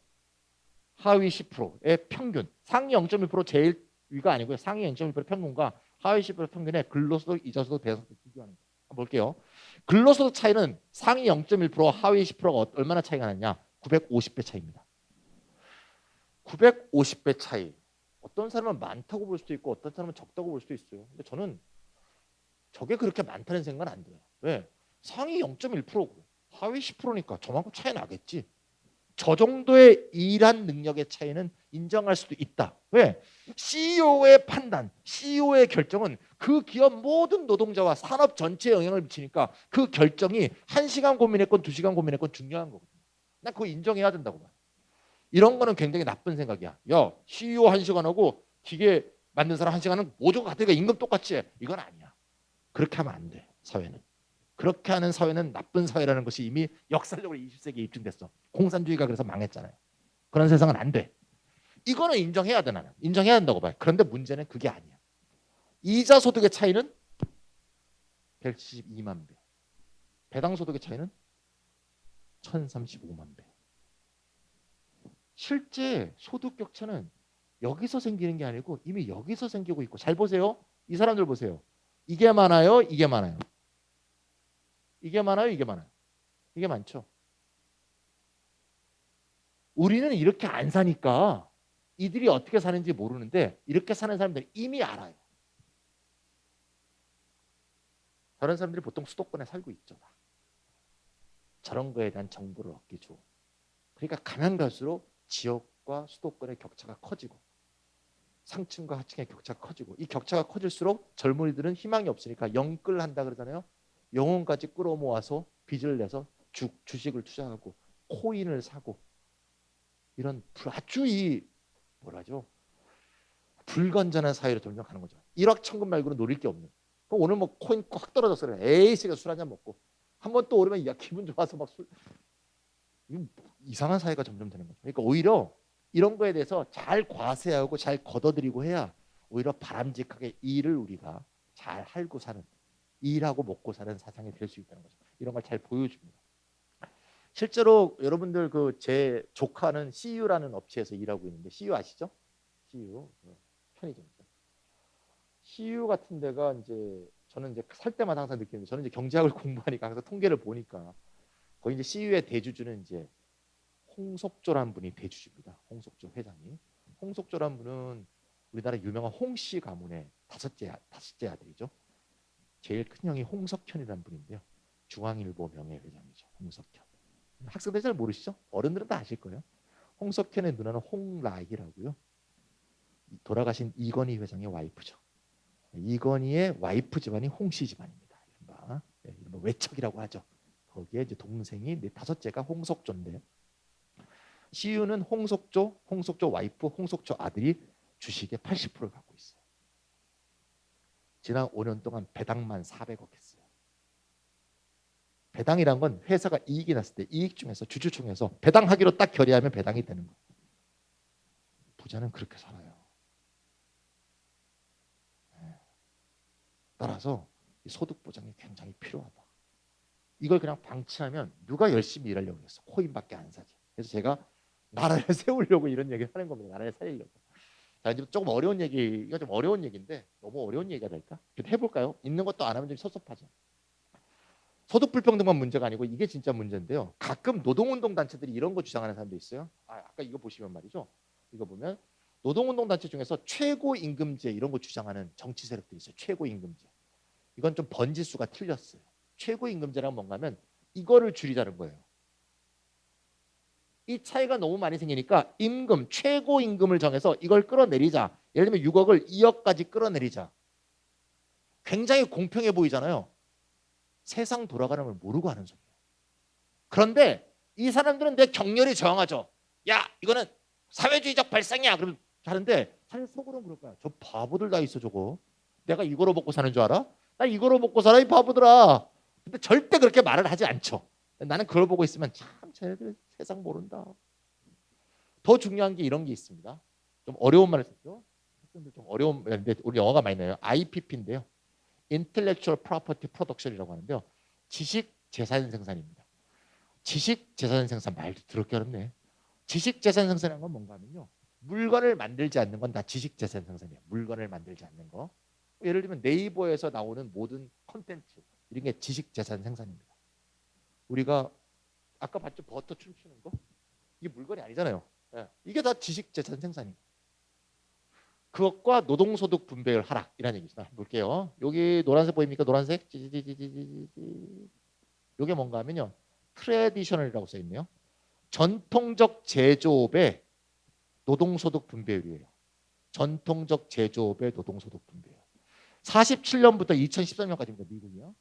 하위 10%의 평균. 상위 0.1% 제일 위가 아니고요. 상위 0.1% 평균과 하위 10% 평균의 근로소득, 이자소득, 대소득 비교하는 거예요. 한번 볼게요. 근로소득 차이는 상위 0.1%, 하위 10%가 얼마나 차이가 나냐? 950배 차이입니다. 950배 차이. 어떤 사람은 많다고 볼 수도 있고 어떤 사람은 적다고 볼 수도 있어요. 근데 저는 저게 그렇게 많다는 생각은 안 들어요. 왜? 상위 0.1%고 하위 10%니까 저만큼 차이 나겠지. 저 정도의 일한 능력의 차이는 인정할 수도 있다. 왜? CEO의 판단, CEO의 결정은 그 기업 모든 노동자와 산업 전체에 영향을 미치니까 그 결정이 1시간 고민했건 2시간 고민했건 중요한 거거든요. 난 그거 인정해야 된다고 봐요. 이런 거는 굉장히 나쁜 생각이야. 야, CEO 1시간하고 기계 만든 사람 1시간은 모두가 같으니까 임금 똑같이 해. 이건 아니야. 그렇게 하면 안 돼. 사회는. 그렇게 하는 사회는 나쁜 사회라는 것이 이미 역사적으로 20세기에 입증됐어. 공산주의가 그래서 망했잖아요. 그런 세상은 안 돼. 이거는 인정해야 돼 나는. 인정해야 된다고 봐요. 그런데 문제는 그게 아니야. 이자 소득의 차이는 172만 배. 배당 소득의 차이는 1035만 배. 실제 소득 격차는 여기서 생기는 게 아니고 이미 여기서 생기고 있고 잘 보세요. 이 사람들 보세요. 이게 많아요. 이게 많아요. 이게 많아요. 이게 많아요. 이게 많죠. 우리는 이렇게 안 사니까 이들이 어떻게 사는지 모르는데 이렇게 사는 사람들은 이미 알아요. 다른 사람들이 보통 수도권에 살고 있죠. 저런 거에 대한 정보를 얻기 좋은. 그러니까 가면 갈수록 지역과 수도권의 격차가 커지고 상층과 하층의 격차가 커지고 이 격차가 커질수록 젊은이들은 희망이 없으니까 영끌한다 그러잖아요. 영혼까지 끌어모아서 빚을 내서 주식을 투자하고 코인을 사고 이런 아주 이 뭐라죠? 불건전한 사회로 점점 가는 거죠. 일확천금 말고는 노릴 게 없는. 그럼 오늘 뭐 코인 확 떨어졌어 그래. 에이 씨가 술 한잔 먹고 한번 또 오르면 야 기분 좋아서 막 술 이상한 사회가 점점 되는 거죠. 그러니까 오히려 이런 거에 대해서 잘 과세하고 잘 걷어들이고 해야 오히려 바람직하게 일을 우리가 잘 할고 사는 일하고 먹고 사는 사상이 될 수 있다는 거죠. 이런 걸 잘 보여줍니다. 실제로 여러분들 그 제 조카는 CU라는 업체에서 일하고 있는데 CU 아시죠? CU 편의점이죠. CU 같은 데가 이제 저는 이제 살 때마다 항상 느끼는데 저는 이제 경제학을 공부하니까 항상 통계를 보니까 거기 이제 CU의 대주주는 이제 홍석조라는 분이 대주주입니다. 홍석조 회장이. 홍석조라는 분은 우리나라 유명한 홍씨 가문의 다섯째 아들이죠. 제일 큰 형이 홍석현이라는 분인데요. 중앙일보 명예회장이죠. 홍석현. 학생들 잘 모르시죠? 어른들은 다 아실 거예요. 홍석현의 누나는 홍라희라고요. 돌아가신 이건희 회장의 와이프죠. 이건희의 와이프 집안이 홍씨 집안입니다. 이른바 외척이라고 하죠. 거기에 이제 동생이 다섯째가 홍석조인데 CU는 홍석조 와이프, 홍석조 아들이 주식의 80%를 갖고 있어요. 지난 5년 동안 배당만 400억 했어요. 배당이란 건 회사가 이익이 났을 때 이익 중에서 주주총회에서 배당하기로 딱 결의하면 배당이 되는 거예요. 부자는 그렇게 살아요. 따라서 소득 보장이 굉장히 필요하다. 이걸 그냥 방치하면 누가 열심히 일하려고 했어. 코인밖에 안 사지. 그래서 제가 나라를 세우려고 이런 얘기를 하는 겁니다. 나라를 살리려고. 자, 이제 조금 어려운 얘기가 좀 어려운 얘기인데 너무 어려운 얘기가 될까? 해볼까요? 있는 것도 안 하면 좀 섭섭하죠. 소득 불평등만 문제가 아니고 이게 진짜 문제인데요. 가끔 노동운동 단체들이 이런 거 주장하는 사람도 있어요. 아까 이거 보시면 말이죠. 이거 보면 노동운동 단체 중에서 최고임금제 이런 거 주장하는 정치 세력들이 있어요. 최고임금제. 이건 좀 번지수가 틀렸어요. 최고임금제란 뭔가 하면 이거를 줄이자는 거예요. 이 차이가 너무 많이 생기니까 임금, 최고임금을 정해서 이걸 끌어내리자. 예를 들면 6억을 2억까지 끌어내리자. 굉장히 공평해 보이잖아요. 세상 돌아가는 걸 모르고 하는 소리예요. 그런데 이 사람들은 내 격렬히 저항하죠. 야, 이거는 사회주의적 발상이야. 그러면 하는데 사실 속으로는 그럴 거야. 저 바보들 다 있어 저거. 내가 이거로 먹고 사는 줄 알아? 나 이거로 먹고 살아 이 바보들아. 근데 절대 그렇게 말을 하지 않죠. 나는 그걸 보고 있으면 참 쟤네들 세상 모른다. 더 중요한 게 이런 게 있습니다. 좀 어려운 말을 썼죠. 학생들 좀 어려운 말인데 우리 영어가 많이 나요. IPP인데요. Intellectual Property Production이라고 하는데요. 지식 재산 생산입니다. 지식 재산 생산 말도 더럽게 어렵네. 지식 재산 생산이라는 건 뭔가 하면요. 물건을 만들지 않는 건 다 지식 재산 생산이에요. 물건을 만들지 않는 거. 예를 들면 네이버에서 나오는 모든 콘텐츠 이런 게 지식 재산 생산입니다. 우리가 아까 봤죠? 버터 춤추는 거? 이게 물건이 아니잖아요. 이게 다 지식 재산 생산이에요. 그것과 노동소득 분배율 하락이라는 얘기입니다. 볼게요. 여기 노란색 보입니까? 노란색? 이게 뭔가 하면요. 트래디셔널이라고 써 있네요. 전통적 제조업의 노동소득 분배율이에요. 전통적 제조업의 노동소득 분배율. 47년부터 2013년까지입니다. 미국이요.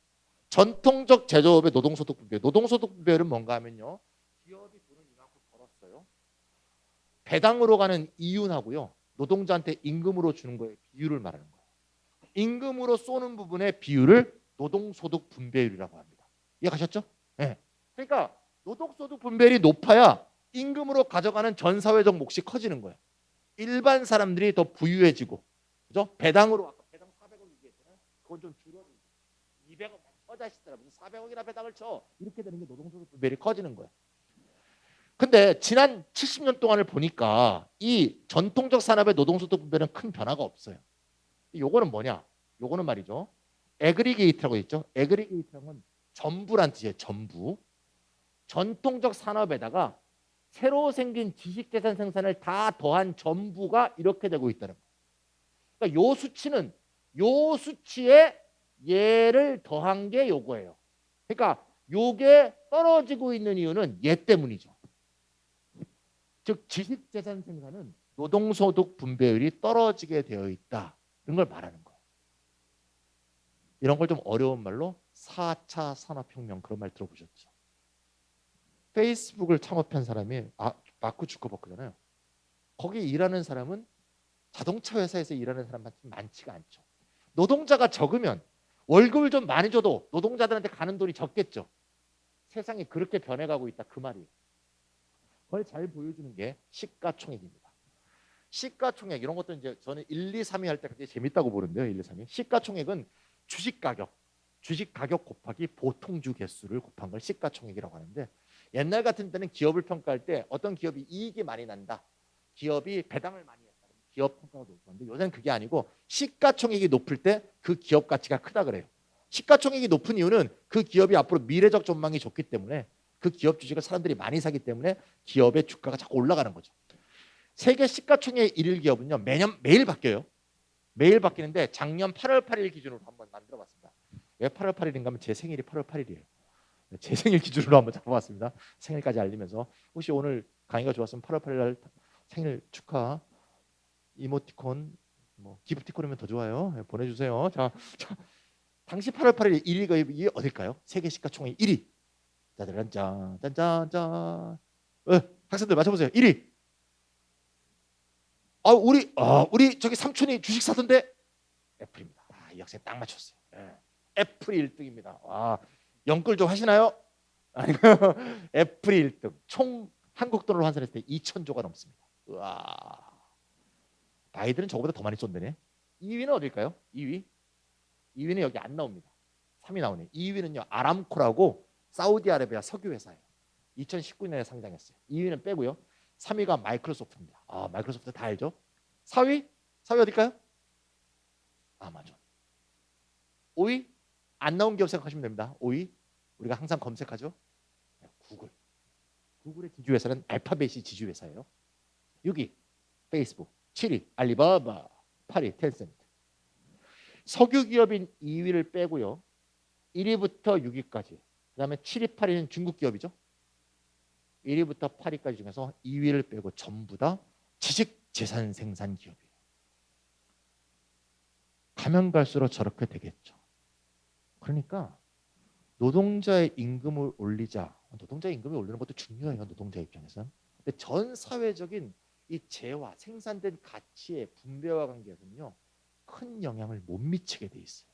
전통적 제조업의 노동소득 분배율. 노동소득 분배율은 뭔가 하면요. 기업이 돈을 이만큼 벌었어요. 배당으로 가는 이윤하고요. 노동자한테 임금으로 주는 거에 비율을 말하는 거예요. 임금으로 쏘는 부분의 비율을 노동소득 분배율이라고 합니다. 이해가셨죠? 네. 그러니까 노동소득 분배율이 높아야 임금으로 가져가는 전 사회적 몫이 커지는 거예요. 일반 사람들이 더 부유해지고, 그죠? 배당으로 아까 배당 400억 얘기했잖아요. 그건 좀 줄어들고 200억 꺼자시더라 무슨 400억이나 배당을 쳐 이렇게 되는 게 노동소득 분배율이 커지는 거예요. 근데 지난 70년 동안을 보니까 이 전통적 산업의 노동소득 분배는 큰 변화가 없어요. 요거는 뭐냐? 요거는 말이죠. 에그리게이트라고 있죠. 에그리게이트라는 건 전부란 뜻이에요. 전부. 전통적 산업에다가 새로 생긴 지식재산 생산을 다 더한 전부가 이렇게 되고 있다는 거예요. 그러니까 요 수치는 요 수치에 얘를 더한 게 요거예요. 그러니까 요게 떨어지고 있는 이유는 얘 때문이죠. 즉 지식재산 생산은 노동소득 분배율이 떨어지게 되어 있다. 이런 걸 말하는 거예요. 이런 걸 좀 어려운 말로 4차 산업혁명 그런 말 들어보셨죠? 페이스북을 창업한 사람이 마크 주커버그잖아요. 거기 일하는 사람은 자동차 회사에서 일하는 사람만 많지가 않죠. 노동자가 적으면 월급을 좀 많이 줘도 노동자들한테 가는 돈이 적겠죠. 세상이 그렇게 변해가고 있다 그 말이에요. 그걸 잘 보여주는 게 시가총액입니다. 시가총액 이런 것도 이제 저는 1, 2, 3위 할 때 굉장히 재밌다고 보는데요. 1, 2, 3위. 시가총액은 주식 가격 곱하기 보통주 개수를 곱한 걸 시가총액이라고 하는데 옛날 같은 때는 기업을 평가할 때 어떤 기업이 이익이 많이 난다. 기업이 배당을 많이 했다. 기업 평가가 높은데 요새는 그게 아니고 시가총액이 높을 때 그 기업 가치가 크다 그래요. 시가총액이 높은 이유는 그 기업이 앞으로 미래적 전망이 좋기 때문에 그 기업 주식을 사람들이 많이 사기 때문에 기업의 주가가 자꾸 올라가는 거죠. 세계 시가총액 1위 기업은요 매일 바뀌어요. 매일 바뀌는데 작년 8월 8일 기준으로 한번 만들어봤습니다. 왜 8월 8일인가 하면 제 생일이 8월 8일이에요. 제 생일 기준으로 한번 잡아봤습니다. 생일까지 알리면서 혹시 오늘 강의가 좋았으면 8월 8일 날 생일 축하 이모티콘 뭐 기프티콘이면 더 좋아요. 보내주세요. 자, 당시 8월 8일 1위가 이게 어딜까요? 세계 시가총액 1위. 짜잔짠 짠짠짠. 학생들 맞춰보세요. 1위. 우리 저기 삼촌이 주식 사던데 애플입니다. 이 학생 딱 맞췄어요. 애플이 1등입니다. 연끌 좀 하시나요? 아니요. 애플이 1등. 총 한국 돈으로 환산했을 때 2,000조가 넘습니다. 바이든은 저거보다 더 많이 쏜다네. 2위는 어딜까요? 2위는 여기 안 나옵니다. 3위 나오네. 2위는요 아람코라고 사우디아라비아 석유 회사예요. 2019년에 상장했어요. 2위는 빼고요. 3위가 마이크로소프트입니다. 마이크로소프트 다 알죠? 4위 어딜까요? 아마존. 5위 안 나온 기업 생각하시면 됩니다. 5위 우리가 항상 검색하죠. 구글의 지주회사는 알파벳이 지주회사예요. 6위 페이스북, 7위 알리바바, 8위 텐센트. 석유 기업인 2위를 빼고요. 1위부터 6위까지. 그다음에 7위, 8위는 중국 기업이죠. 1위부터 8위까지 중에서 2위를 빼고 전부 다 지식재산 생산 기업이에요. 가면 갈수록 저렇게 되겠죠. 그러니까 노동자의 임금을 올리자. 노동자의 임금을 올리는 것도 중요해요. 노동자 입장에서는. 근데 전 사회적인 이 재화, 생산된 가치의 분배와 관계에서는요. 큰 영향을 못 미치게 돼 있어요.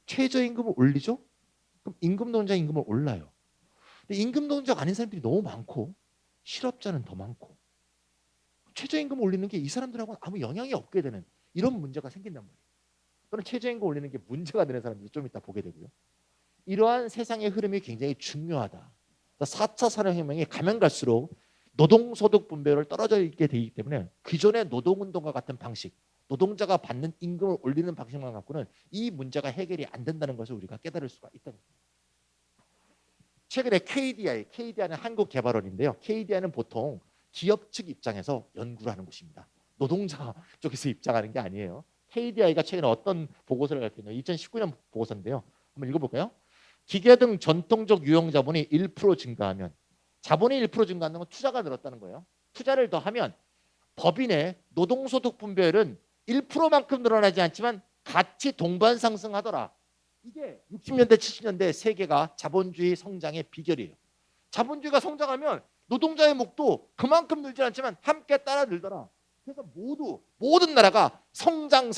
최저임금을 올리죠? 그럼 임금 노동자 임금을 올라요. 근데 임금 노동자가 아닌 사람들이 너무 많고 실업자는 더 많고 최저임금 올리는 게 이 사람들하고는 아무 영향이 없게 되는 이런 문제가 생긴단 말이에요. 또는 최저임금 올리는 게 문제가 되는 사람들이 좀 이따 보게 되고요. 이러한 세상의 흐름이 굉장히 중요하다. 4차 산업혁명이 가면 갈수록 노동소득 분배율을 떨어져 있게 되기 때문에 기존의 노동운동과 같은 방식, 노동자가 받는 임금을 올리는 방식만 갖고는 이 문제가 해결이 안 된다는 것을 우리가 깨달을 수가 있다는 겁니다. 최근에 KDI는 한국개발원인데요. KDI는 보통 기업 측 입장에서 연구를 하는 곳입니다. 노동자 쪽에서 입장하는 게 아니에요. KDI가 최근에 어떤 보고서를 발표했냐면 2019년 보고서인데요. 한번 읽어볼까요? 기계 등 전통적 유형 자본이 1% 증가하면 자본이 1% 증가하는 건 투자가 늘었다는 거예요. 투자를 더하면 법인의 노동소득 분배율은 1%만큼 늘어나지 않지만 같이 동반 상승하더라. 이게 60년대 70년대 세계가 자본주의 성장의 비결이에요. 자본주의가 성장하면 노동자의 몫도 그만큼 늘지 않지만 함께 따라 늘더라. 그래서 모든 나라가 성장,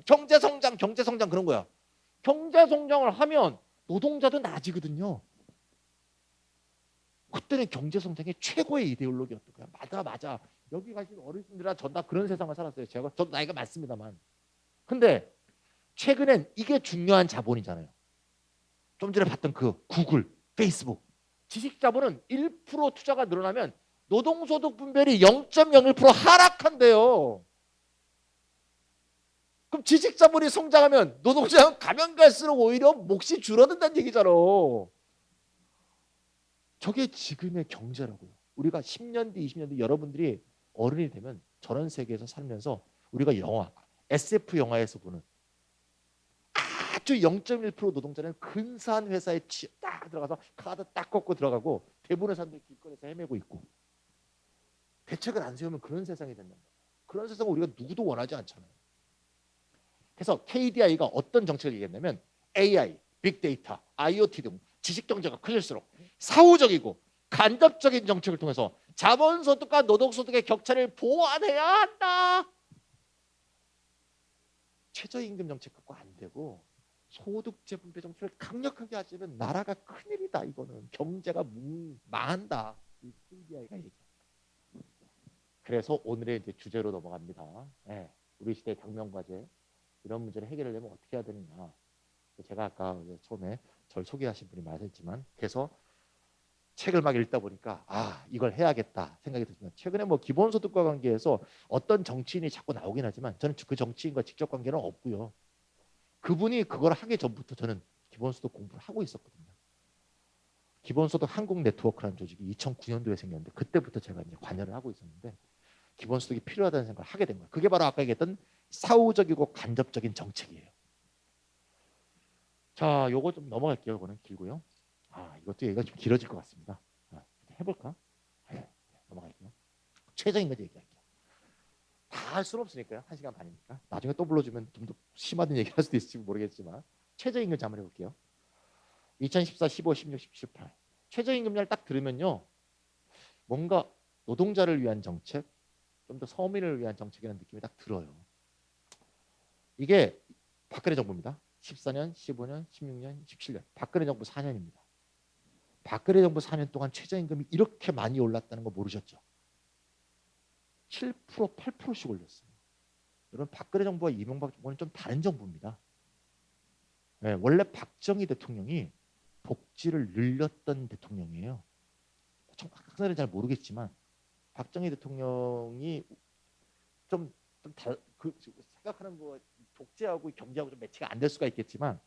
경제 성장 그런 거야. 경제 성장을 하면 노동자도 나아지거든요. 그때는 경제 성장의 최고의 이데올로기였던 거야. 맞아. 여기 가신 어르신들이나 전 다 그런 세상을 살았어요. 저도 나이가 많습니다만. 근데 최근엔 이게 중요한 자본이잖아요. 좀 전에 봤던 그 구글, 페이스북. 지식 자본은 1% 투자가 늘어나면 노동소득 분배율이 0.01% 하락한대요. 그럼 지식 자본이 성장하면 노동자는 가면 갈수록 오히려 몫이 줄어든다는 얘기잖아. 저게 지금의 경제라고요. 우리가 10년 뒤, 20년 뒤 여러분들이 어른이 되면 저런 세계에서 살면서 우리가 SF 영화에서 보는 아주 0.1% 노동자는 근사한 회사에 딱 들어가서 카드 딱 꺾고 들어가고 대부분의 사람들이 길거리에서 헤매고 있고 대책을 안 세우면 그런 세상이 된단 말이에요. 그런 세상을 우리가 누구도 원하지 않잖아요. 그래서 KDI가 어떤 정책을 얘기했냐면 AI, 빅데이터, IoT 등 지식경제가 커질수록 사후적이고 간접적인 정책을 통해서 자본소득과 노동소득의 격차를 보완해야 한다. 최저임금 정책 갖고 안 되고 소득재 분배 정책을 강력하게 하시면 나라가 큰일이다. 이거는 경제가 망한다. 이 KDI가 얘기합니다. 그래서 오늘의 이제 주제로 넘어갑니다. 우리 시대의 당면과제 이런 문제를 해결하려면 어떻게 해야 되느냐. 제가 아까 처음에 절 소개하신 분이 말했지만 그래서 책을 막 읽다 보니까 이걸 해야겠다 생각이 들었습니다. 최근에 뭐 기본소득과 관계해서 어떤 정치인이 자꾸 나오긴 하지만 저는 그 정치인과 직접 관계는 없고요. 그분이 그걸 하기 전부터 저는 기본소득 공부를 하고 있었거든요. 기본소득 한국 네트워크라는 조직이 2009년도에 생겼는데 그때부터 제가 이제 관여를 하고 있었는데 기본소득이 필요하다는 생각을 하게 된 거예요. 그게 바로 아까 얘기했던 사후적이고 간접적인 정책이에요. 자, 요거 좀 넘어갈게요. 이거는 길고요. 이것도 얘기가 좀 길어질 것 같습니다. 해볼까? 넘어갈게요. 최저임금 얘기할게요. 다 할 수는 없으니까요. 1시간 반이니까. 나중에 또 불러주면 좀 더 심하든 얘기할 수도 있을지 모르겠지만 최저임금 한번 해볼게요. 2014, 15, 16, 17, 18 최저임금을 딱 들으면요. 뭔가 노동자를 위한 정책, 좀 더 서민을 위한 정책이라는 느낌이 딱 들어요. 이게 박근혜 정부입니다. 14년, 15년, 16년, 17년. 박근혜 정부 4년입니다. 박근혜 정부 4년 동안 최저임금이 이렇게 많이 올랐다는 거 모르셨죠? 7%, 8%씩 올렸어요. 여러분 박근혜 정부와 이명박 정부는 좀 다른 정부입니다. 네, 원래 박정희 대통령이 복지를 늘렸던 대통령이에요. 정확하게는 잘 모르겠지만 박정희 대통령이 생각하는 거 복지하고 경제하고 좀 매치가 안 될 수가 있겠지만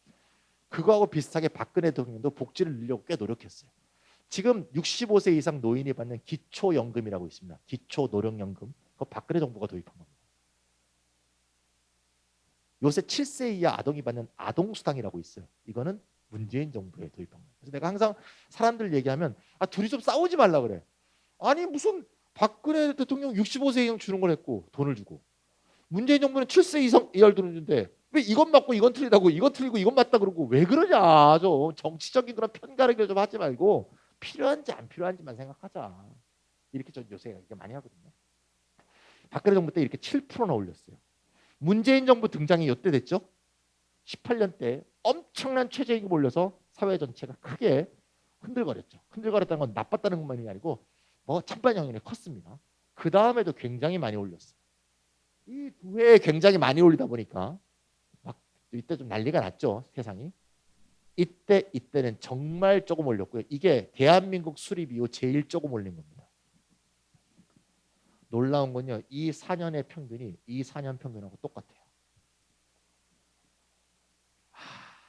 그거하고 비슷하게 박근혜 대통령도 복지를 늘려고 꽤 노력했어요. 지금 65세 이상 노인이 받는 기초연금이라고 있습니다. 기초노령연금. 그거 박근혜 정부가 도입한 겁니다. 요새 7세 이하 아동이 받는 아동수당이라고 있어요. 이거는 문재인 정부에 도입한 거예요. 그래서 내가 항상 사람들 얘기하면 둘이 좀 싸우지 말라 그래. 아니 무슨 박근혜 대통령 65세 이상 주는 걸 했고 돈을 주고 문재인 정부는 7세 이상 이하를 주는데 왜 이건 맞고 이건 틀리다고 이건 틀리고 이건 맞다 그러고 왜 그러냐. 좀 정치적인 그런 편가르기를 좀 하지 말고 필요한지 안 필요한지만 생각하자. 이렇게 저 요새 이렇게 많이 하거든요. 박근혜 정부 때 이렇게 7%나 올렸어요. 문재인 정부 등장이 이때 됐죠. 18년 때 엄청난 최저임금 올려서 사회 전체가 크게 흔들거렸죠. 흔들거렸다는 건 나빴다는 것만이 아니고 뭐 찬반영향이 컸습니다. 그 다음에도 굉장히 많이 올렸어요. 이 두 해에 굉장히 많이 올리다 보니까 막 이때 좀 난리가 났죠. 세상이. 이때는 정말 조금 올렸고요. 이게 대한민국 수립 이후 제일 조금 올린 겁니다. 놀라운 건요. 이 4년의 평균이 이 4년 평균하고 똑같아요.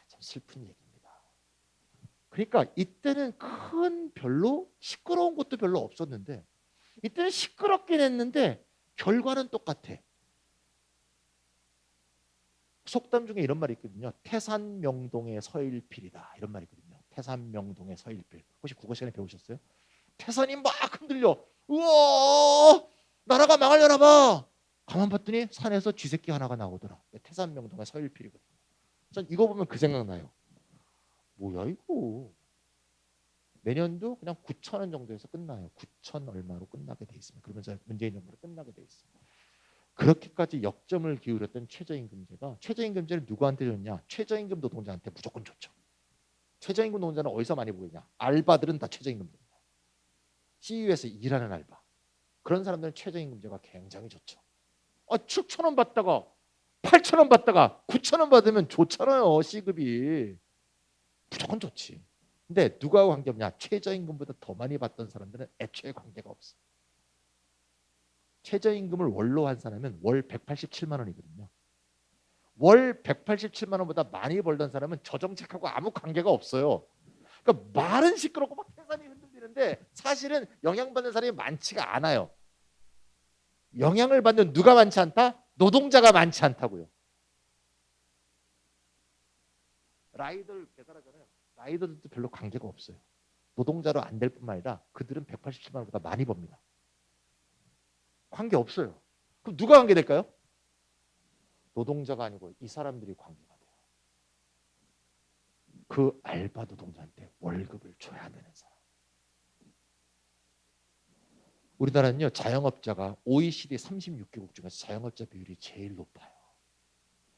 참 슬픈 얘기입니다. 그러니까 이때는 별로 시끄러운 것도 별로 없었는데 이때는 시끄럽긴 했는데 결과는 똑같아. 속담 중에 이런 말이 있거든요. 태산명동의 서일필이다. 이런 말이 있거든요. 태산명동의 서일필. 혹시 국어 시간에 배우셨어요? 태산이 막 흔들려. 우와! 나라가 망하려나 봐. 가만 봤더니 산에서 쥐새끼 하나가 나오더라. 태산명동의 서일필이거든요. 전 이거 보면 그 생각나요. 뭐야 이거. 내년도 그냥 9,000원 정도에서 끝나요. 9,000 얼마로 끝나게 돼 있습니다. 그러면서 문재인 정부로 끝나게 돼 있어요. 그렇게까지 역점을 기울였던 최저임금제가 최저임금제를 누구한테 줬냐? 최저임금 노동자한테 무조건 좋죠. 최저임금 노동자는 어디서 많이 보이냐? 알바들은 다 최저임금제입니다. CU에서 일하는 알바. 그런 사람들은 최저임금제가 굉장히 좋죠. 7,000원 받다가 8,000원 받다가 9,000원 받으면 좋잖아요. C급이. 무조건 좋지. 근데 누가 관계없냐? 최저임금보다 더 많이 받던 사람들은 애초에 관계가 없어. 최저임금을 월로 한 사람은 월 187만 원이거든요. 월 187만 원보다 많이 벌던 사람은 저 정책하고 아무 관계가 없어요. 그러니까 말은 시끄럽고 막 태산이 흔들리는데 사실은 영향받는 사람이 많지가 않아요. 영향을 받는 누가 많지 않다? 노동자가 많지 않다고요. 라이더를 배달하잖아요. 라이더들도 별로 관계가 없어요. 노동자로 안 될 뿐만 아니라 그들은 187만 원보다 많이 법니다. 관계 없어요. 그럼 누가 관계될까요? 노동자가 아니고 이 사람들이 관계가 돼요. 그 알바 노동자한테 월급을 줘야 되는 사람. 우리나라는요 자영업자가 OECD 36개국 중에서 자영업자 비율이 제일 높아요.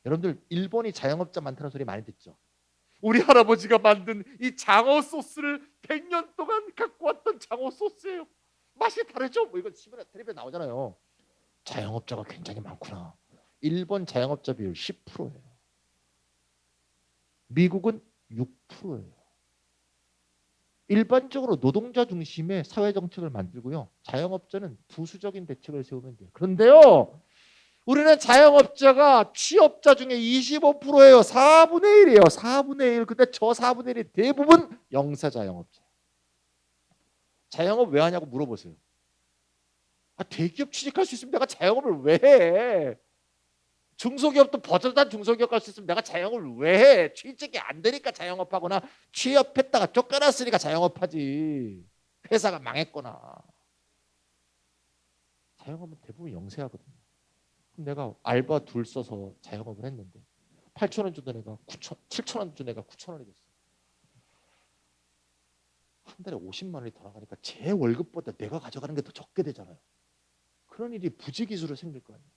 여러분들 일본이 자영업자 많다는 소리 많이 듣죠? 우리 할아버지가 만든 이 장어 소스를 100년 동안 갖고 왔던 장어 소스예요. 맛이 다르죠? 뭐 이거 시간에 텔레비에 나오잖아요. 자영업자가 굉장히 많구나. 일본 자영업자 비율 10%예요. 미국은 6%예요. 일반적으로 노동자 중심의 사회 정책을 만들고요. 자영업자는 부수적인 대책을 세우면 돼요. 그런데요. 우리는 자영업자가 취업자 중에 25%예요. 4분의 1이에요. 4분의 1. 근데 저 4분의 1이 대부분 영세 자영업자. 자영업 왜 하냐고 물어보세요. 대기업 취직할 수 있으면 내가 자영업을 왜 해? 중소기업도 버젓한 중소기업 갈 수 있으면 내가 자영업을 왜 해? 취직이 안 되니까 자영업하거나 취업했다가 쫓겨났으니까 자영업하지. 회사가 망했거나. 자영업은 대부분 영세하거든요. 그럼 내가 알바 둘 써서 자영업을 했는데 8천 원 주던 애가 7천 원 주던 애가 9천 원이 됐어. 한 달에 50만 원이 더 나가니까 제 월급보다 내가 가져가는 게 더 적게 되잖아요. 그런 일이 부지기수로 생길 거 아니에요.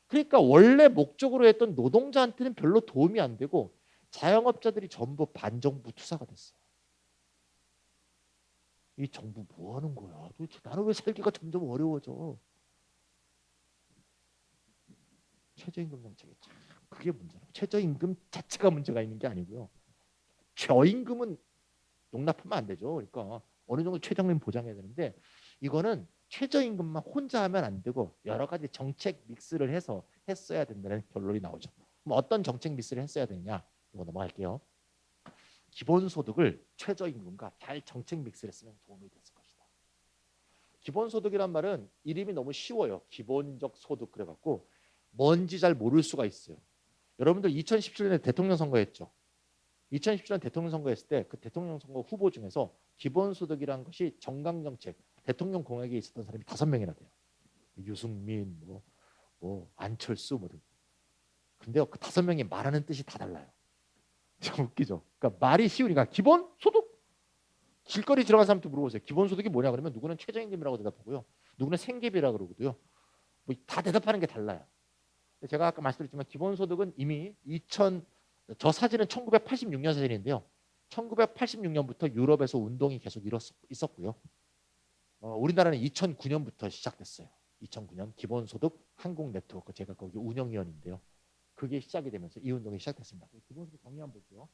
그러니까 원래 목적으로 했던 노동자한테는 별로 도움이 안 되고 자영업자들이 전부 반정부 투사가 됐어요. 이 정부 뭐 하는 거야? 도대체 나는 왜 살기가 점점 어려워져? 최저임금 정책이 참 그게 문제라고. 최저임금 자체가 문제가 있는 게 아니고요. 저임금은 용납하면 안 되죠. 그러니까 어느 정도 최저임금 보장해야 되는데 이거는 최저임금만 혼자 하면 안 되고 여러 가지 정책 믹스를 해서 했어야 된다는 결론이 나오죠. 그럼 어떤 정책 믹스를 했어야 되느냐? 이거 넘어갈게요. 기본소득을 최저임금과 잘 정책 믹스를 했으면 도움이 됐을 것이다. 기본소득이란 말은 이름이 너무 쉬워요. 기본적 소득 그래갖고 뭔지 잘 모를 수가 있어요. 여러분들 2017년에 대통령 선거했죠. 2017년 대통령 선거했을 때 그 대통령 선거 후보 중에서 기본소득이라는 것이 정강정책 대통령 공약에 있었던 사람이 5명이나 돼요. 유승민, 안철수 등. 근데요 그 5명이 말하는 뜻이 다 달라요. 참 웃기죠. 그러니까 말이 쉬우니까 기본소득. 길거리 들어간 사람한테 물어보세요. 기본소득이 뭐냐 그러면 누구는 최저임금이라고 대답하고요. 누구는 생계비라고 그러고요. 다 대답하는 게 달라요. 제가 아까 말씀드렸지만 기본소득은 이미 저 사진은 1986년 사진인데요. 1986년부터 유럽에서 운동이 계속 있었고요. 우리나라는 2009년부터 시작됐어요. 2009년 기본소득 한국 네트워크 제가 거기 운영위원인데요. 그게 시작이 되면서 이 운동이 시작됐습니다. 기본소득 정의 한번 볼게요.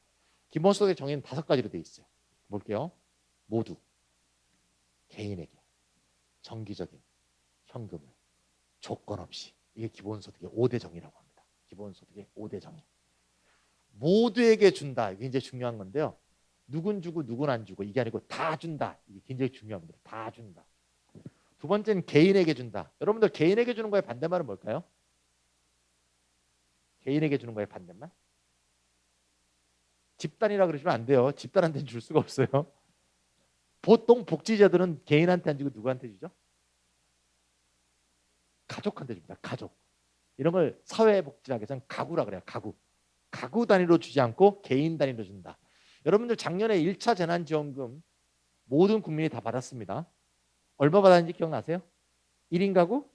기본소득의 정의는 5가지로 되어 있어요. 볼게요. 모두 개인에게 정기적인 현금을 조건 없이 이게 기본소득의 5대 정의라고 합니다. 기본소득의 5대 정의. 모두에게 준다. 이게 이제 중요한 건데요. 누군 주고 누군 안 주고 이게 아니고 다 준다. 이게 굉장히 중요합니다. 다 준다. 두 번째는 개인에게 준다. 여러분들 개인에게 주는 거의 반대말은 뭘까요? 개인에게 주는 거의 반대말? 집단이라 그러시면 안 돼요. 집단한테는 줄 수가 없어요. 보통 복지자들은 개인한테 안 주고 누구한테 주죠? 가족한테 줍니다. 가족. 이런 걸 사회복지학에서는 가구라 그래요. 가구. 가구 단위로 주지 않고 개인 단위로 준다. 여러분들 작년에 1차 재난지원금 모든 국민이 다 받았습니다. 얼마 받았는지 기억나세요? 1인 가구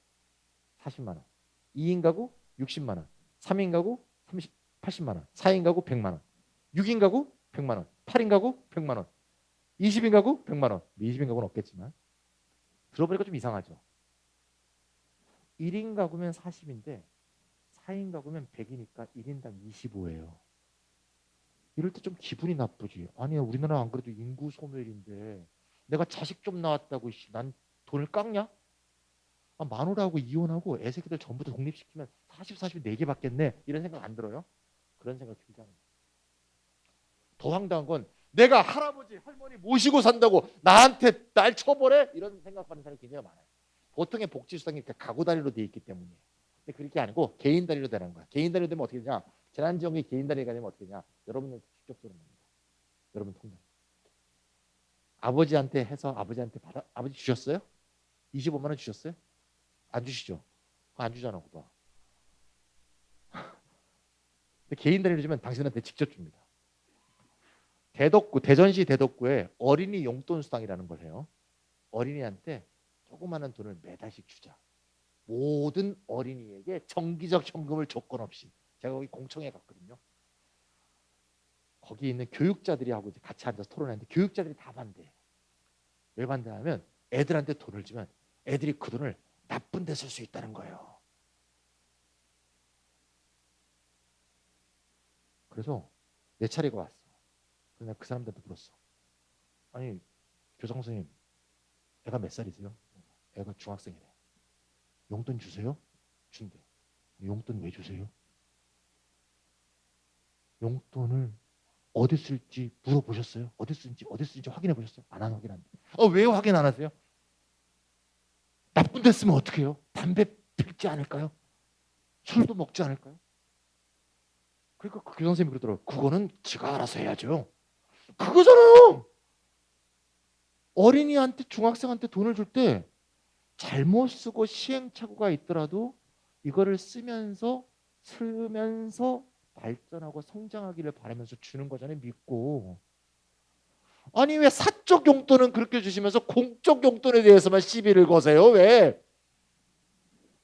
40만 원, 2인 가구 60만 원, 3인 가구 80만 원, 4인 가구 100만 원, 6인 가구 100만 원, 8인 가구 100만 원, 20인 가구 100만 원. 20인 가구는 없겠지만 들어보니까 좀 이상하죠. 1인 가구면 40인데 4인 가구면 100이니까 1인당 25예요. 이럴 때 좀 기분이 나쁘지. 아니야 우리나라 안 그래도 인구 소멸인데 내가 자식 좀 낳았다고 난 돈을 깎냐? 마누라하고 이혼하고 애새끼들 전부 다 독립시키면 40, 4개 받겠네. 이런 생각 안 들어요? 그런 생각 들지 않아요. 더 황당한 건 내가 할아버지 할머니 모시고 산다고 나한테 날 처벌해? 이런 생각하는 사람이 굉장히 많아요. 보통의 복지수당이 가구 단위로 돼 있기 때문이에요. 근데 그렇게 아니고 개인 단위로 되는 거야. 개인 단위로 되면 어떻게 되냐? 재난지원금이 개인 단위가 되면 어떻게 되냐? 여러분은 직접적으로 납니다. 여러분 통장. 아버지한테 해서 아버지한테 아버지 주셨어요? 25만 원 주셨어요? 안 주시죠? 안 주잖아, 그거. 근데 개인 단위로 주면 당신한테 직접 줍니다. 대전시 대덕구에 어린이 용돈 수당이라는 걸 해요. 어린이한테 조그마한 돈을 매달씩 주자. 모든 어린이에게 정기적 현금을 조건 없이. 제가 거기 공청회 갔거든요. 거기 있는 교육자들이 하고 이제 같이 앉아서 토론했는데 교육자들이 다 반대해요. 왜 반대하면 애들한테 돈을 주면 애들이 그 돈을 나쁜 데 쓸 수 있다는 거예요. 그래서 내 차례가 왔어. 그래서 내가 그 사람들한테 물었어. 아니 교장 선생님 애가 몇 살이세요? 애가 중학생이래. 용돈 주세요? 준대. 용돈 왜 주세요? 용돈을 어디 쓸지 물어보셨어요? 어디 쓰는지 확인해 보셨어요? 안 확인한다. 왜 확인 안 하세요? 나쁜 데 쓰면 어떻게 해요? 담배 피지 않을까요? 술도 먹지 않을까요? 그러니까 그 교장 선생님이 그러더라고요. 그거는 지가 알아서 해야죠. 그거잖아요. 어린이한테 중학생한테 돈을 줄 때 잘못 쓰고 시행착오가 있더라도 이거를 쓰면서 발전하고 성장하기를 바라면서 주는 거잖아요. 믿고. 아니 왜 사적 용돈은 그렇게 주시면서 공적 용돈에 대해서만 시비를 거세요? 왜?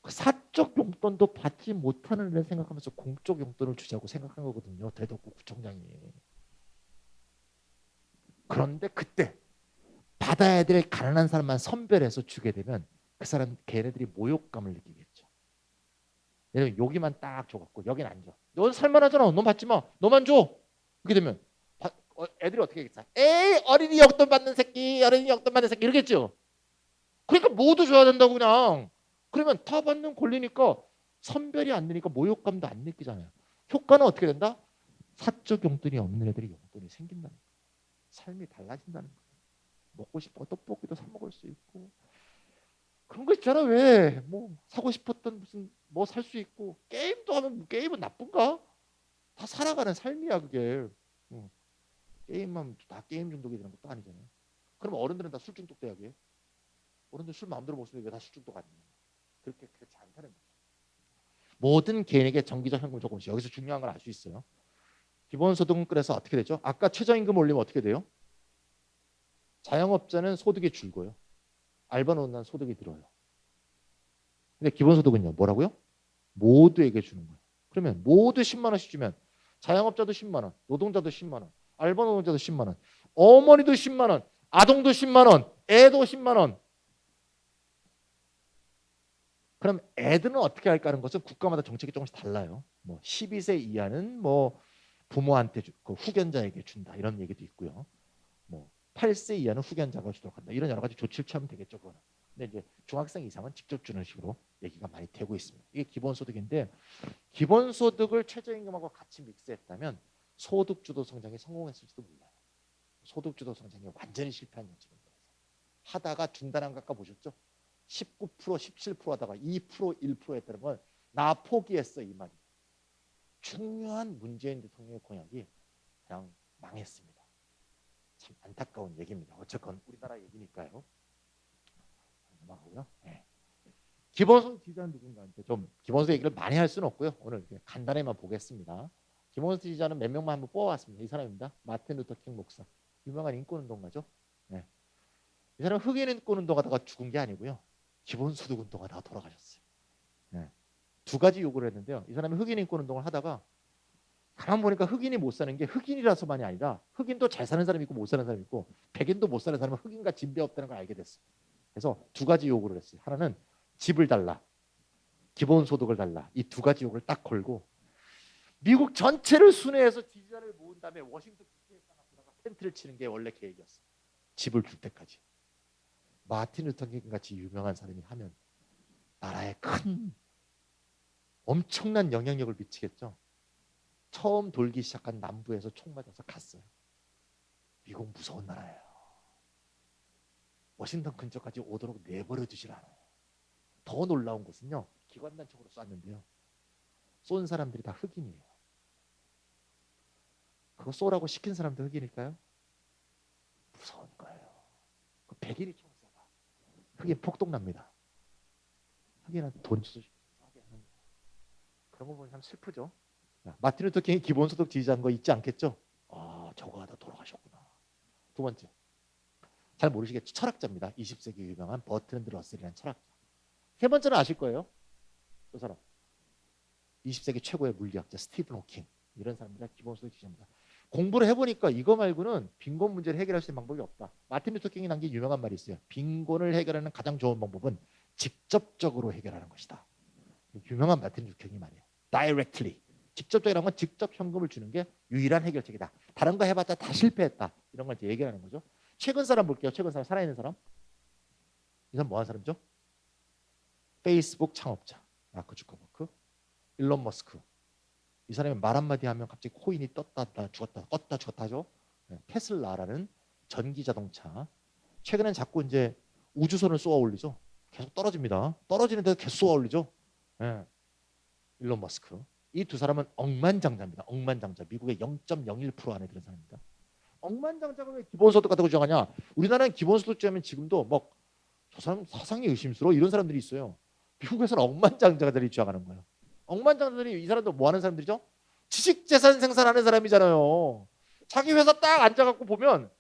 사적 용돈도 받지 못하는 애를 생각하면서 공적 용돈을 주자고 생각한 거거든요. 대덕구 구청장이. 그런데 그때 받아야 될 가난한 사람만 선별해서 주게 되면 그 사람 걔네들이 모욕감을 느끼겠죠. 예를 들면 여기만 딱 줘갖고 여긴 안 줘. 넌 살만하잖아. 넌 받지 마. 너만 줘. 그렇게 되면 애들이 어떻게 하겠어? 에이 어린이 용돈 받는 새끼, 어린이 용돈 받는 새끼 이러겠죠. 그러니까 모두 줘야 된다고 그냥. 그러면 다 받는 권리니까 선별이 안 되니까 모욕감도 안 느끼잖아요. 효과는 어떻게 된다? 사적 용돈이 없는 애들이 용돈이 생긴다는 거예요. 삶이 달라진다는 거예요. 먹고 싶어 떡볶이도 사 먹을 수 있고 그런 거 있잖아. 왜 뭐 사고 싶었던 무슨 뭐 살 수 있고 게임도 하면 게임은 나쁜가? 다 살아가는 삶이야 그게. 게임만 다 게임 중독이 되는 것도 아니잖아요. 그럼 어른들은 다 술 중독 돼야게. 어른들 술 마음대로 먹으면 왜 다 술 중독 아니에요? 그렇지 않다는 거죠. 모든 개인에게 정기적 현금 조금씩 여기서 중요한 걸 알 수 있어요. 기본소득은 그래서 어떻게 되죠? 아까 최저임금 올리면 어떻게 돼요? 자영업자는 소득이 줄고요. 알바 노는 난 소득이 늘어요. 근데 기본소득은요. 뭐라고요? 모두에게 주는 거예요. 그러면 모두 10만 원씩 주면 자영업자도 10만 원, 노동자도 10만 원, 알바 노동자도 10만 원, 어머니도 10만 원, 아동도 10만 원, 애도 10만 원. 그럼 애들은 어떻게 할까 하는 것은 국가마다 정책이 조금씩 달라요. 뭐 12세 이하는 뭐 부모한테 그 후견자에게 준다 이런 얘기도 있고요. 뭐 8세 이하는 후견자가 주도록 한다. 이런 여러 가지 조치를 취하면 되겠죠. 그거는. 근데 이제 중학생 이상은 직접 주는 식으로 얘기가 많이 되고 있습니다. 이게 기본소득인데 기본소득을 최저임금하고 같이 믹스했다면 소득주도 성장이 성공했을지도 몰라요. 소득주도 성장이 완전히 실패한 정책입니다. 하다가 중단한 거 아까 보셨죠? 19%, 17% 하다가 2%, 1% 했다는 건 나 포기했어 이 말이에요. 중요한 문재인 대통령의 공약이 그냥 망했습니다. 참 안타까운 얘기입니다. 어쨌건 우리나라 얘기니까요. 넘어가고요. 네. 기본소득 지지자는 누군가한테 좀 기본소득 얘기를 많이 할 수는 없고요. 오늘 간단히만 보겠습니다. 기본소득 지지자는 몇 명만 한번 뽑아왔습니다. 이 사람입니다. 마틴 루터 킹 목사. 유명한 인권운동가죠. 네. 이 사람은 흑인 인권운동하다가 죽은 게 아니고요. 기본소득 운동하다가 돌아가셨어요. 네. 두 가지 요구를 했는데요. 이 사람이 흑인 인권운동을 하다가 가만 보니까 흑인이 못 사는 게 흑인이라서만이 아니라 흑인도 잘 사는 사람이 있고 못 사는 사람이 있고 백인도 못 사는 사람은 흑인과 진배 없다는 걸 알게 됐어요. 그래서 두 가지 요구를 했어요. 하나는 집을 달라, 기본소득을 달라. 이 두 가지 요구를 딱 걸고 미국 전체를 순회해서 지지자를 모은 다음에 워싱턴 국회의사당 앞에다가 텐트를 치는 게 원래 계획이었어요. 집을 줄 때까지. 마틴 루터 킹 같이 유명한 사람이 하면 나라에 큰 엄청난 영향력을 미치겠죠. 처음 돌기 시작한 남부에서 총 맞아서 갔어요. 미국 무서운 나라예요. 워싱턴 근처까지 오도록 내버려 두질 않아요. 더 놀라운 것은요. 기관단총으로 쐈는데요. 쏜 사람들이 다 흑인이에요. 그거 쏘라고 시킨 사람도 흑인일까요? 무서운 거예요. 그 백인이 총 쏴봐. 흑인 폭동납니다. 흑인한테 돈 주서 하게 하는 거예요. 그런 거 보면 참 슬프죠. 마틴 루터 킹이 기본소득 지지자인 거 잊지 않겠죠? 저거 하다 돌아가셨구나. 두 번째, 잘 모르시겠죠? 철학자입니다. 20세기 유명한 버트랜드 러셀이라는 철학자. 세 번째는 아실 거예요. 그 사람 20세기 최고의 물리학자 스티븐 호킹. 이런 사람들이 기본소득 지지자입니다. 공부를 해보니까 이거 말고는 빈곤 문제를 해결할 수 있는 방법이 없다. 마틴 루터 킹이 남긴 유명한 말이 있어요. 빈곤을 해결하는 가장 좋은 방법은 직접적으로 해결하는 것이다. 유명한 마틴 루터 킹이 말이에요. Directly. 직접적이라는 건 직접 현금을 주는 게 유일한 해결책이다. 다른 거 해봤자 다 실패했다. 이런 걸 이제 얘기하는 거죠. 최근 사람 볼게요. 최근 사람, 살아있는 사람. 이 사람 뭐하는 사람이죠? 페이스북 창업자 마크 주커버크, 일론 머스크, 이 사람이 말 한마디 하면 갑자기 코인이 떴다 죽었다 껐다 죽었다 하죠. 테슬라라는 전기 자동차. 최근엔 자꾸 이제 우주선을 쏘아 올리죠. 계속 떨어집니다. 떨어지는데도 계속 쏘아 올리죠. 예. 일론 머스크. 이 두 사람은 억만장자입니다. 억만장자. 미국의 0.01% 안에 드는 사람입니다. 억만장자가 왜 기본소득 같은 거 주장하냐? 우리나라는 기본소득 주장하면 지금도 뭐 저 사람 사상이 의심스러워 이런 사람들이 있어요. 미국에서는 억만장자들이 주장하는 거예요. 억만장자들이 이 사람들 뭐 하는 사람들이죠? 지식재산 생산하는 사람이잖아요. 자기 회사 딱 앉아갖고 보면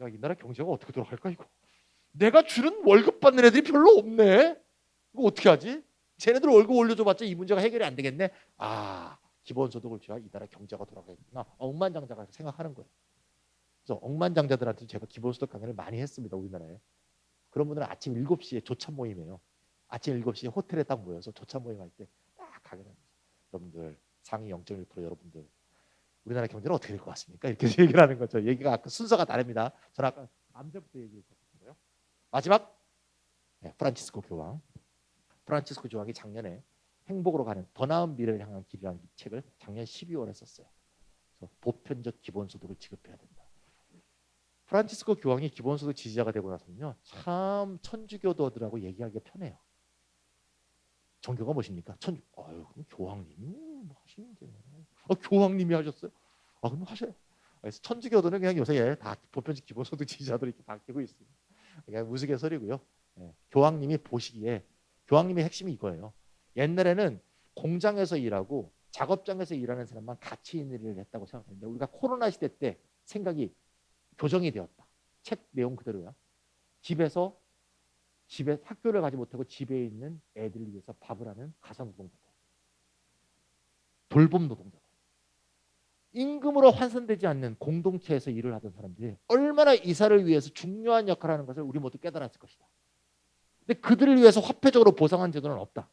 야, 이 나라 경제가 어떻게 돌아갈까 이거. 내가 주는 월급 받는 애들이 별로 없네. 이거 어떻게 하지? 쟤네들 월급 올려줘봤자 이 문제가 해결이 안 되겠네. 아, 기본소득을 줘야 이 나라 경제가 돌아가겠구나. 억만장자가 생각하는 거예요. 그래서 억만장자들한테 제가 기본소득 강연을 많이 했습니다. 우리나라에. 그런 분들은 아침 7시에 조찬 모임이에요. 아침 7시에 호텔에 딱 모여서 조찬 모임 할 때 딱 강연합니다. 여러분들 상위 0.1% 여러분들 우리나라 경제는 어떻게 될 것 같습니까? 이렇게 얘기를 하는 거죠. 얘기가 아까 순서가 다릅니다. 저는 아까 밤새부터 얘기했었어요. 마지막 프란치스코 교황. 프란치스코 교황이 작년에 행복으로 가는 더 나은 미래를 향한 길이라는 책을 작년 12월에 썼어요. 그래서 보편적 기본소득을 지급해야 된다. 프란치스코 교황이 기본소득 지지자가 되고 나서는요, 참 천주교도들하고 얘기하기가 편해요. 종교가 무엇입니까? 천주. 아유, 그럼 교황님이 뭐 하시는데. 교황님이 하셨어요? 그럼 하셔요. 그래서 천주교도는 그냥 요새 다 보편적 기본소득 지지자들이 이렇게 바뀌고 있습니다. 그냥 우스갯소리고요. 교황님이 보시기에 교황님의 핵심이 이거예요. 옛날에는 공장에서 일하고 작업장에서 일하는 사람만 가치 있는 일을 했다고 생각했는데 우리가 코로나 시대 때 생각이 교정이 되었다. 책 내용 그대로야. 집에 학교를 가지 못하고 집에 있는 애들을 위해서 밥을 하는 가사 노동자들, 돌봄 노동자들, 임금으로 환산되지 않는 공동체에서 일을 하던 사람들이 얼마나 이 사회를 위해서 중요한 역할을 하는 것을 우리 모두 깨달았을 것이다. 근데 그들을 위해서 화폐적으로 보상한 제도는 없다.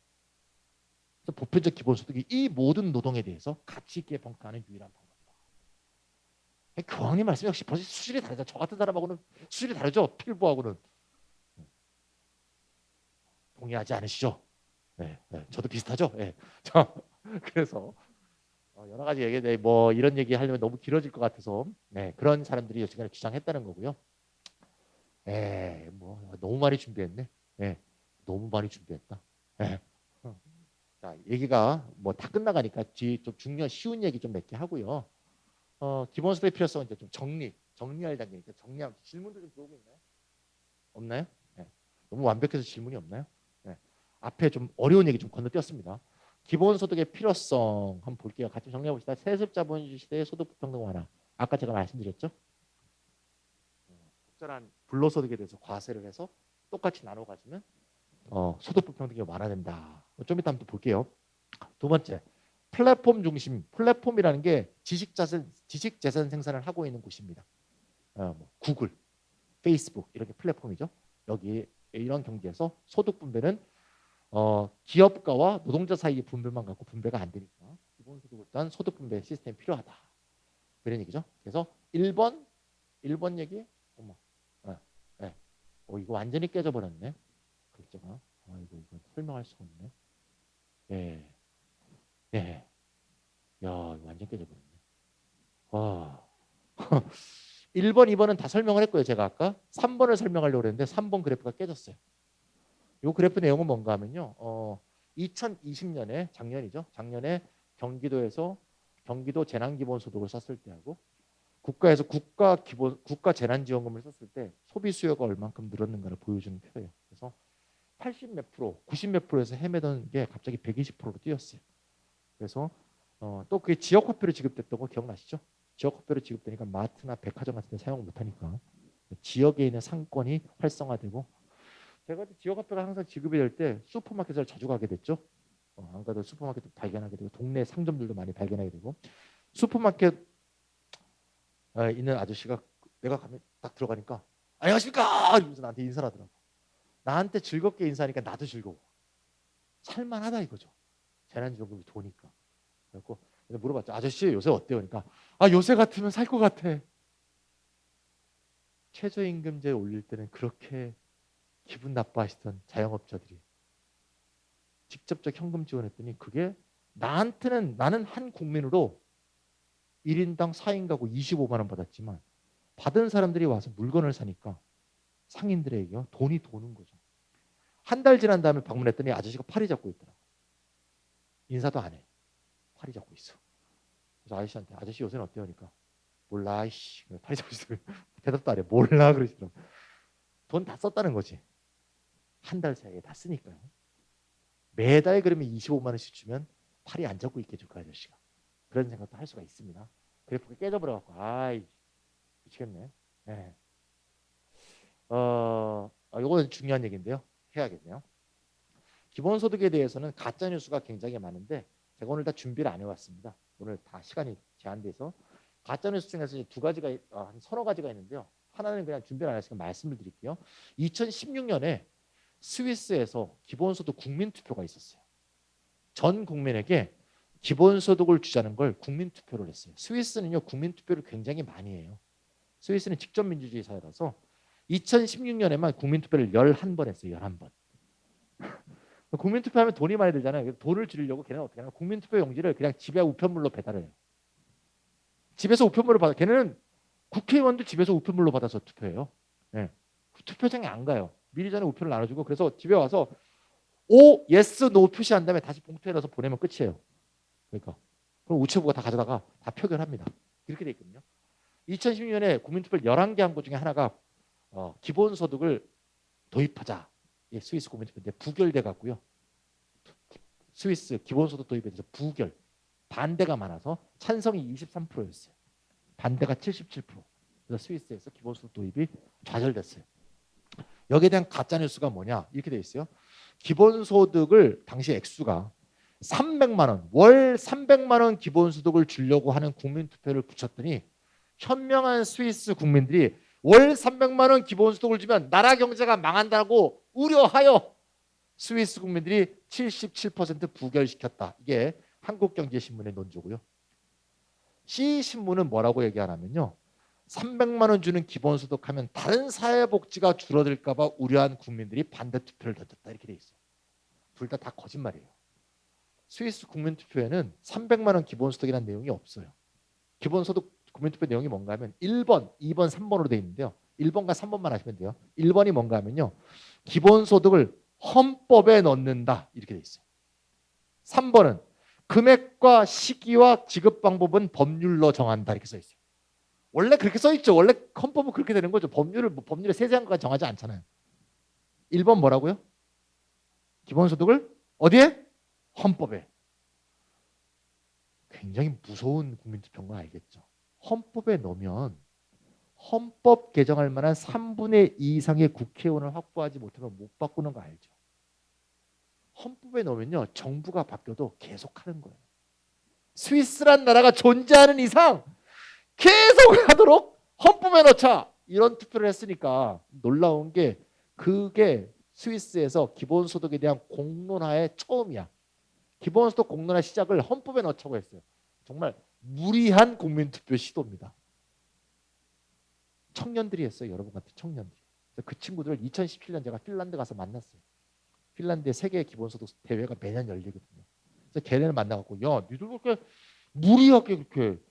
그래서 보편적 기본소득이 이 모든 노동에 대해서 가치 있게 평가하는 유일한 방법이다. 교황님 말씀 역시 벌써 수준이 다르죠. 저 같은 사람하고는 수준이 다르죠. 필부하고는. 동의하지 않으시죠? 네, 저도 비슷하죠. 네. 그래서 여러 가지 얘기, 뭐 이런 얘기 하려면 너무 길어질 것 같아서 그런 사람들이 여태까지 주장했다는 거고요. 뭐 너무 많이 준비했네. 너무 많이 준비했다. 자, 얘기가 뭐 다 끝나가니까 좀 중요한 쉬운 얘기 좀 몇 개 하고요. 기본소득의 필요성 이제 좀 정리할 단계니까 정리하면 질문도 좀 들어오고 있나요? 없나요? 너무 완벽해서 질문이 없나요? 앞에 좀 어려운 얘기 좀 건너뛰었습니다. 기본소득의 필요성 한번 볼게요. 같이 정리해 봅시다. 세습자본주의 시대의 소득 불평등 완화. 아까 제가 말씀드렸죠. 적절한 불로소득에 대해서 과세를 해서 똑같이 나눠 가지면 소득 불평등이 완화된다. 좀 이따 한번 또 볼게요. 두 번째, 플랫폼 중심. 플랫폼이라는 게 지식재산 생산을 하고 있는 곳입니다. 뭐 구글, 페이스북 이렇게 플랫폼이죠. 여기 이런 경제에서 소득 분배는 기업가와 노동자 사이의 분배만 갖고 분배가 안 되니까 기본소득을 위한 소득 분배 시스템이 필요하다. 그런 얘기죠. 그래서 1번 얘기. 이거 완전히 깨져버렸네. 글자가. 이거 설명할 수가 없네. 야, 완전 깨져버렸네. 와. 1번, 2번은 다 설명을 했고요. 제가 아까 3번을 설명하려고 했는데 3번 그래프가 깨졌어요. 이 그래프 내용은 뭔가 하면요. 2020년에 작년이죠. 작년에 경기도에서 경기도 재난기본소득을 썼을 때하고 국가에서 국가 재난지원금을 썼을 때 소비 수요가 얼만큼 늘었는가를 보여주는 표예요. 그래서 80 몇 프로, 90 몇 프로에서 헤매던 게 갑자기 120%로 뛰었어요. 그래서 또 그게 지역 화폐로 지급됐던 거 기억나시죠? 지역 화폐로 지급되니까 마트나 백화점 같은 데 사용 못하니까 지역에 있는 상권이 활성화되고 제가 지역 화폐가 항상 지급이 될 때 슈퍼마켓을 자주 가게 됐죠. 안 가도 슈퍼마켓도 발견하게 되고 동네 상점들도 많이 발견하게 되고 슈퍼마켓 있는 아저씨가 내가 가면 딱 들어가니까 안녕하십니까 이러면서 나한테 인사를 하더라고. 나한테 즐겁게 인사하니까 나도 즐거워. 살만하다 이거죠. 재난지원금이 도니까. 그래서 물어봤죠. 아저씨 요새 어때요? 그러니까 요새 같으면 살 것 같아. 최저임금제 올릴 때는 그렇게 기분 나빠하시던 자영업자들이 직접적 현금 지원했더니 그게 나는 한 국민으로 1인당 4인 가구 25만 원 받았지만 받은 사람들이 와서 물건을 사니까 상인들에게요 돈이 도는 거죠. 한 달 지난 다음에 방문했더니 아저씨가 팔이 잡고 있더라. 인사도 안 해. 팔이 잡고 있어. 그래서 아저씨한테 아저씨 요새는 어때요? 그러니까 몰라 이씨 팔이 잡고 있어. 대답도 안 해. 몰라 그러시더라고. 돈 다 썼다는 거지. 한 달 사이에 다 쓰니까요. 매달 그러면 25만 원씩 주면 팔이 안 잡고 있겠죠 그 아저씨가. 그런 생각도 할 수가 있습니다. 그래프가 깨져버려 갖고 아이 미치겠네. 네. 이거는 중요한 얘기인데요. 해야겠네요. 기본소득에 대해서는 가짜 뉴스가 굉장히 많은데 제가 오늘 다 준비를 안 해왔습니다. 오늘 다 시간이 제한돼서 가짜 뉴스 중에서 이제 두 가지가 한 서너 가지가 있는데요. 하나는 그냥 준비를 안 했으니까 말씀을 드릴게요. 2016년에 스위스에서 기본소득 국민투표가 있었어요. 전 국민에게 기본소득을 주자는 걸 국민투표를 했어요. 스위스는요 국민투표를 굉장히 많이 해요. 스위스는 직접민주주의 사회라서 2016년에만 국민투표를 11번 했어요. 11번. 국민투표하면 돈이 많이 들잖아요. 돈을 줄이려고 걔네는 어떻게 하냐면 국민투표 용지를 그냥 집에 우편물로 배달해요. 집에서 우편물을 받아. 걔네는 국회의원도 집에서 우편물로 받아서 투표해요. 네. 투표장에 안 가요. 미리 전에 우편을 나눠주고 그래서 집에 와서 O, yes, no 표시한 다음에 다시 봉투에 넣어서 보내면 끝이에요. 그러니까 그럼 우체부가 다 가져다가 다 표결합니다. 이렇게 돼 있거든요. 2016년에 국민투표를 11개 한 것 중에 하나가 기본소득을 도입하자. 예, 스위스 국민투표인데 부결돼 갖고요. 스위스 기본소득 도입에 대해서 부결, 반대가 많아서 찬성이 23%였어요. 반대가 77%. 그래서 스위스에서 기본소득 도입이 좌절됐어요. 여기에 대한 가짜뉴스가 뭐냐? 이렇게 돼 있어요. 기본소득을 당시 액수가 300만 원, 월 300만 원 기본소득을 주려고 하는 국민투표를 붙였더니 현명한 스위스 국민들이 월 300만 원 기본소득을 주면 나라 경제가 망한다고 우려하여 스위스 국민들이 77% 부결시켰다. 이게 한국경제신문의 논조고요. C신문은 뭐라고 얘기하냐면요. 300만 원 주는 기본소득 하면 다른 사회복지가 줄어들까 봐 우려한 국민들이 반대 투표를 던졌다. 이렇게 돼 있어요. 둘 다 거짓말이에요. 스위스 국민투표에는 300만 원 기본소득이라는 내용이 없어요. 기본소득 국민투표 내용이 뭔가 하면 1번, 2번, 3번으로 돼 있는데요. 1번과 3번만 하시면 돼요. 1번이 뭔가 하면요. 기본소득을 헌법에 넣는다. 이렇게 돼 있어요. 3번은 금액과 시기와 지급 방법은 법률로 정한다. 이렇게 써 있어요. 원래 그렇게 써 있죠. 원래 헌법은 그렇게 되는 거죠. 법률에 세세한 것까지 정하지 않잖아요. 1번 뭐라고요? 기본소득을 어디에? 헌법에. 굉장히 무서운 국민투표인 거 알겠죠. 헌법에 넣으면 헌법 개정할 만한 3분의 2 이상의 국회의원을 확보하지 못하면 못 바꾸는 거 알죠. 헌법에 넣으면요 정부가 바뀌어도 계속 하는 거예요. 스위스란 나라가 존재하는 이상 계속 하도록 헌법에 넣자 이런 투표를 했으니까 놀라운 게 그게 스위스에서 기본소득에 대한 공론화의 처음이야. 기본소득 공론화 시작을 헌법에 넣자고 했어요. 정말 무리한 국민투표 시도입니다. 청년들이 했어요. 여러분 같은 청년들이. 그 친구들을 2017년 제가 핀란드 가서 만났어요. 핀란드의 세계 기본소득 대회가 매년 열리거든요. 그래서 걔네를 만나갖고 야 니들 그렇게 무리하게 그렇게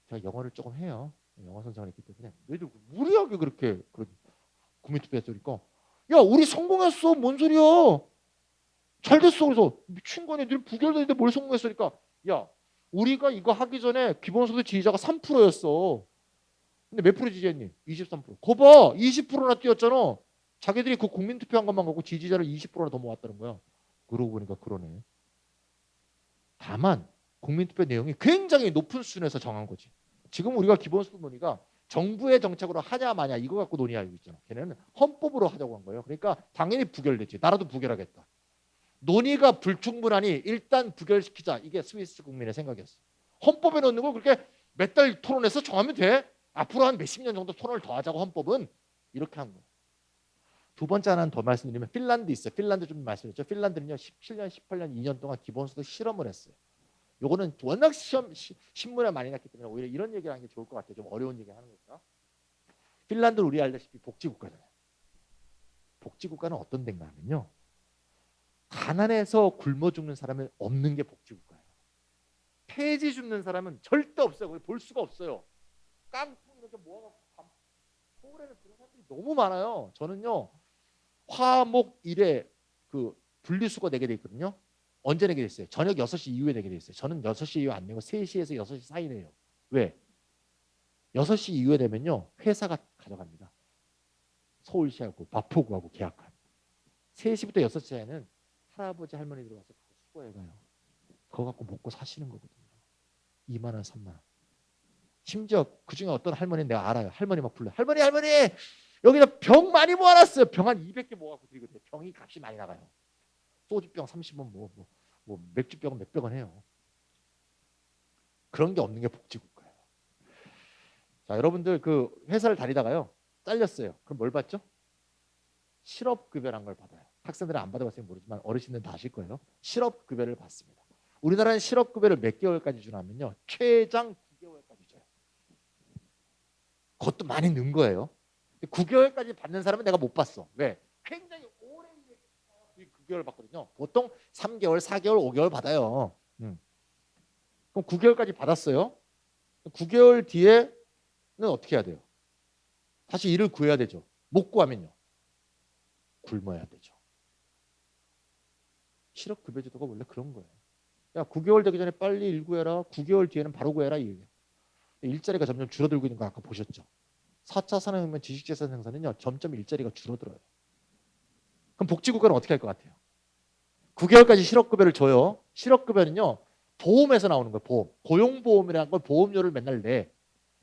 제가 영어를 조금 해요. 영어 선생을 했기 때문에 너희들 무리하게 그렇게 국민투표 했으니까 야 우리 성공했어. 뭔 소리야. 잘 됐어. 그래서 미친 거네. 늘 부결되는데 뭘 성공했으니까 야 우리가 이거 하기 전에 기본소득 지지자가 3%였어. 근데 몇 프로 지지했니? 23%. 거봐 20%나 뛰었잖아. 자기들이 그 국민투표한 것만 갖고 지지자를 20%나 더 모았다는 거야. 그러고 보니까 그러네. 다만 국민투표 내용이 굉장히 높은 수준에서 정한 거지. 지금 우리가 기본소득 논의가 정부의 정책으로 하냐 마냐 이거 갖고 논의하고 있잖아. 걔네는 헌법으로 하자고 한 거예요. 그러니까 당연히 부결됐지. 나라도 부결하겠다. 논의가 불충분하니 일단 부결시키자. 이게 스위스 국민의 생각이었어. 헌법에 넣는 걸 그렇게 몇 달 토론해서 정하면 돼. 앞으로 한 몇십 년 정도 토론을 더 하자고 헌법은 이렇게 한 거예요. 두 번째 하나는 더 말씀드리면 핀란드 있어요. 핀란드 좀 말씀드렸죠. 핀란드는요 17년, 18년, 2년 동안 기본소득 실험을 했어요. 요거는 워낙 신문에 많이 났기 때문에 오히려 이런 얘기를 하는 게 좋을 것 같아요. 좀 어려운 얘기 하는 거니까. 핀란드는 우리 알다시피 복지국가잖아요. 복지국가는 어떤 데인가 하면요. 가난해서 굶어 죽는 사람은 없는 게 복지국가예요. 폐지 줍는 사람은 절대 없어요. 거기 볼 수가 없어요. 깡통 이렇게 모아갖고 서울에는 그런 사람들이 너무 많아요. 저는요 화목 일에 그 분리수거 내게 돼 있거든요. 언제 내게 돼 있어요? 저녁 6시 이후에 내게 돼 있어요. 저는 6시 이후 안 내고 3시에서 6시 사이 내요. 왜? 6시 이후에 되면요 회사가 가져갑니다. 서울시하고 마포구하고 계약한 3시부터 6시 사이에는 할아버지 할머니들 와서 수거해 가요. 그거 갖고 먹고 사시는 거거든요. 2만 원, 3만 원. 심지어 그중에 어떤 할머니는 내가 알아요. 할머니 막 불러요. 할머니 여기다 병 많이 모아놨어요. 병 한 200개 모아갖고 드리거든요. 병이 값이 많이 나가요. 소주병 30원 뭐 맥주병은 몇백 원 해요. 그런 게 없는 게 복지국가예요. 자, 여러분들 그 회사를 다니다가요 잘렸어요. 그럼 뭘 받죠? 실업급여란 걸 받아요. 학생들은 안 받아봤으면 모르지만 어르신들은 다 아실 거예요. 실업급여를 받습니다. 우리나라는 실업급여를 몇 개월까지 주냐면요 최장 9개월까지 줘요. 그것도 많이 는 거예요. 9개월까지 받는 사람은 내가 못 봤어. 왜? 굉장히 오래 일했어요. 9개월 받거든요. 보통 3개월, 4개월, 5개월 받아요. 그럼 9개월까지 받았어요. 9개월 뒤에는 어떻게 해야 돼요? 다시 일을 구해야 되죠. 못 구하면요. 굶어야 되죠. 실업급여제도가 원래 그런 거예요. 야, 9개월 되기 전에 빨리 일 구해라. 9개월 뒤에는 바로 구해라. 이 얘기예요. 일자리가 점점 줄어들고 있는 거 아까 보셨죠? 4차 산업혁명 지식재산 생산은요 점점 일자리가 줄어들어요. 그럼 복지국가는 어떻게 할 것 같아요? 9개월까지 실업급여를 줘요. 실업급여는요 보험에서 나오는 거예요. 보험. 고용보험이라는 걸 보험료를 맨날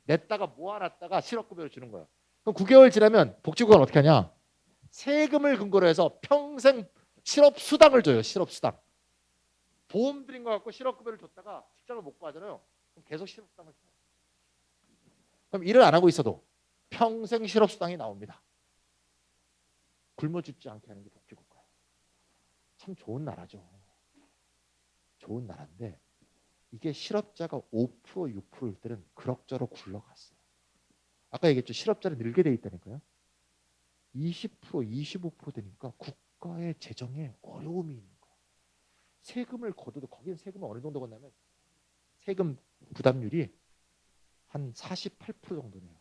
냈다가 모아놨다가 실업급여를 주는 거예요. 그럼 9개월 지나면 복지국가는 어떻게 하냐? 세금을 근거로 해서 평생 실업수당을 줘요. 실업수당. 보험 들인 거 갖고 실업급여를 줬다가 직장을 못 구하잖아요. 그럼 계속 실업수당을 줘요. 그럼 일을 안 하고 있어도 평생 실업수당이 나옵니다. 굶어 죽지 않게 하는 게 복지국가예요. 참 좋은 나라죠. 좋은 나라인데 이게 실업자가 5% 6%일 때는 그럭저럭 굴러갔어요. 아까 얘기했죠. 실업자는 늘게 돼 있다니까요. 20% 25% 되니까 국가의 재정에 어려움이 있는 거예요. 세금을 거둬도 거기는 세금을 어느 정도 걷냐면 세금 부담률이 한 48% 정도 내요.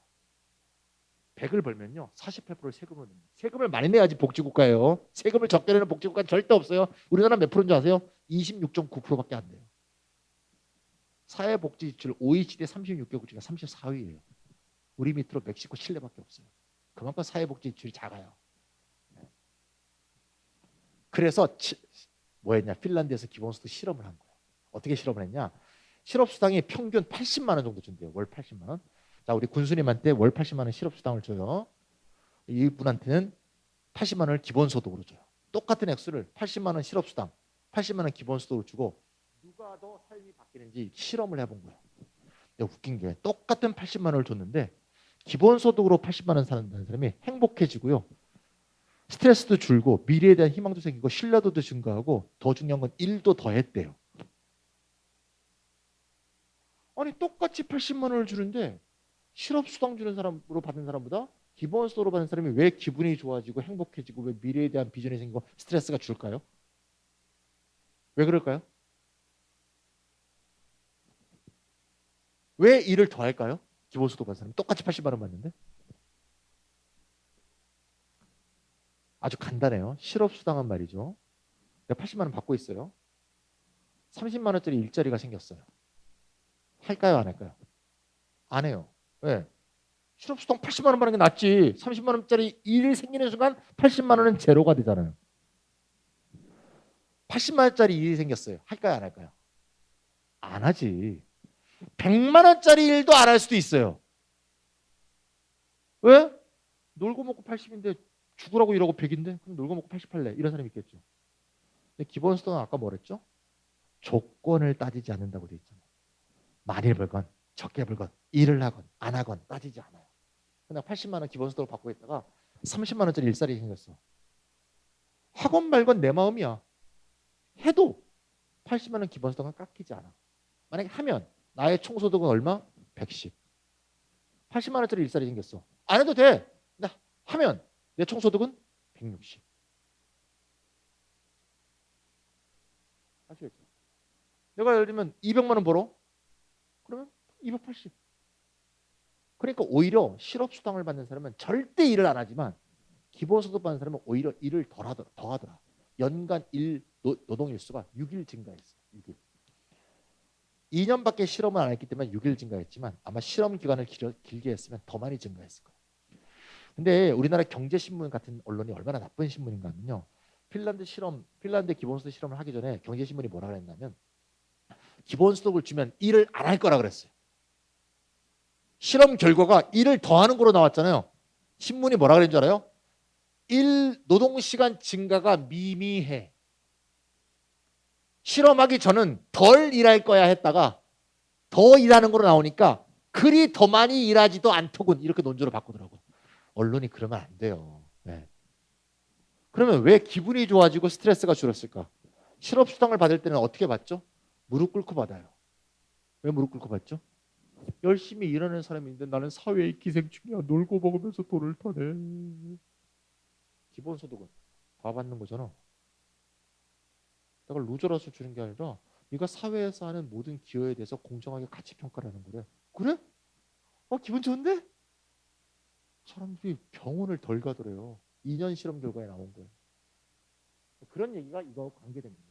100을 벌면요 48%를 세금으로 냅니다. 세금을 많이 내야지 복지국가예요. 세금을 적게 내는 복지국가는 절대 없어요. 우리나라 몇 프로인 줄 아세요? 26.9%밖에 안 돼요. 사회복지 지출 OECD 36개국 중에 34위예요. 우리 밑으로 멕시코, 칠레밖에 없어요. 그만큼 사회복지 지출이 작아요. 그래서 뭐 했냐? 핀란드에서 기본소득 실험을 한 거예요. 어떻게 실험을 했냐? 실업수당이 평균 80만 원 정도 준대요. 월 80만 원. 자, 우리 군수님한테 월 80만 원 실업수당을 줘요. 이분한테는 80만 원을 기본소득으로 줘요. 똑같은 액수를 80만 원 실업수당, 80만 원 기본소득으로 주고 누가 더 삶이 바뀌는지 실험을 해본 거예요. 근데 웃긴 게 똑같은 80만 원을 줬는데 기본소득으로 80만 원 사는 사람이 행복해지고요. 스트레스도 줄고 미래에 대한 희망도 생기고 신뢰도도 증가하고 더 중요한 건 일도 더 했대요. 아니 똑같이 80만 원을 주는데 실업수당 주는 사람으로 받는 사람보다 기본소득으로 받는 사람이 왜 기분이 좋아지고 행복해지고 왜 미래에 대한 비전이 생기고 스트레스가 줄까요? 왜 그럴까요? 왜 일을 더 할까요? 기본소득 받는 사람이 똑같이 80만 원 받는데? 아주 간단해요. 실업수당은 말이죠. 내가 80만 원 받고 있어요. 30만 원짜리 일자리가 생겼어요. 할까요? 안 할까요? 안 해요. 왜? 실업수당 80만 원 받는 게 낫지. 30만 원짜리 일이 생기는 순간 80만 원은 제로가 되잖아요. 80만 원짜리 일이 생겼어요. 할까요? 안 할까요? 안 하지. 100만 원짜리 일도 안 할 수도 있어요. 왜? 놀고 먹고 80인데 죽으라고 이러고 100인데 그럼 놀고 먹고 80 할래. 이런 사람이 있겠죠. 근데 기본수당은 아까 뭐랬죠? 조건을 따지지 않는다고 돼 있잖아요. 많이 벌건 적게 벌건 일을 하건 안 하건 따지지 않아요. 근데 80만 원 기본수당을 받고 있다가 30만 원짜리 일자리 생겼어. 하건 말건 내 마음이야. 해도 80만 원 기본수당은 깎이지 않아. 만약에 하면 나의 총소득은 얼마? 110. 80만 원짜리 일자리 생겼어. 안 해도 돼. 근데 하면 내 총소득은 160. 내가 예를 들면 200만 원 벌어. 그러면 280. 그러니까 오히려 실업수당을 받는 사람은 절대 일을 안 하지만 기본소득 받는 사람은 오히려 일을 더 하더라. 연간 노동일수가 6일 증가했어요. 6일. 2년밖에 실험을 안 했기 때문에 6일 증가했지만 아마 실험 기간을 길게 했으면 더 많이 증가했을 거예요. 근데 우리나라 경제신문 같은 언론이 얼마나 나쁜 신문인가 하면요. 핀란드 기본소득 실험을 하기 전에 경제신문이 뭐라 그랬냐면 기본소득을 주면 일을 안 할 거라 그랬어요. 실험 결과가 일을 더 하는 거로 나왔잖아요. 신문이 뭐라 그랬는 줄 알아요? 노동시간 증가가 미미해. 실험하기 전은 덜 일할 거야 했다가 더 일하는 거로 나오니까 그리 더 많이 일하지도 않더군. 이렇게 논조를 바꾸더라고요. 언론이 그러면 안 돼요. 네. 그러면 왜 기분이 좋아지고 스트레스가 줄었을까? 실업수당을 받을 때는 어떻게 받죠? 무릎 꿇고 받아요. 왜 무릎 꿇고 받죠? 열심히 일하는 사람인데 나는 사회의 기생충이야. 놀고 먹으면서 돈을 타네. 기본소득은 다 받는 거잖아. 내가 루저라서 주는 게 아니라 네가 사회에서 하는 모든 기여에 대해서 공정하게 가치 평가를 하는 거래. 그래? 기분 좋은데? 사람들이 병원을 덜 가더래요. 2년 실험 결과에 나온 거예요. 그런 얘기가 이거 관계됩니다.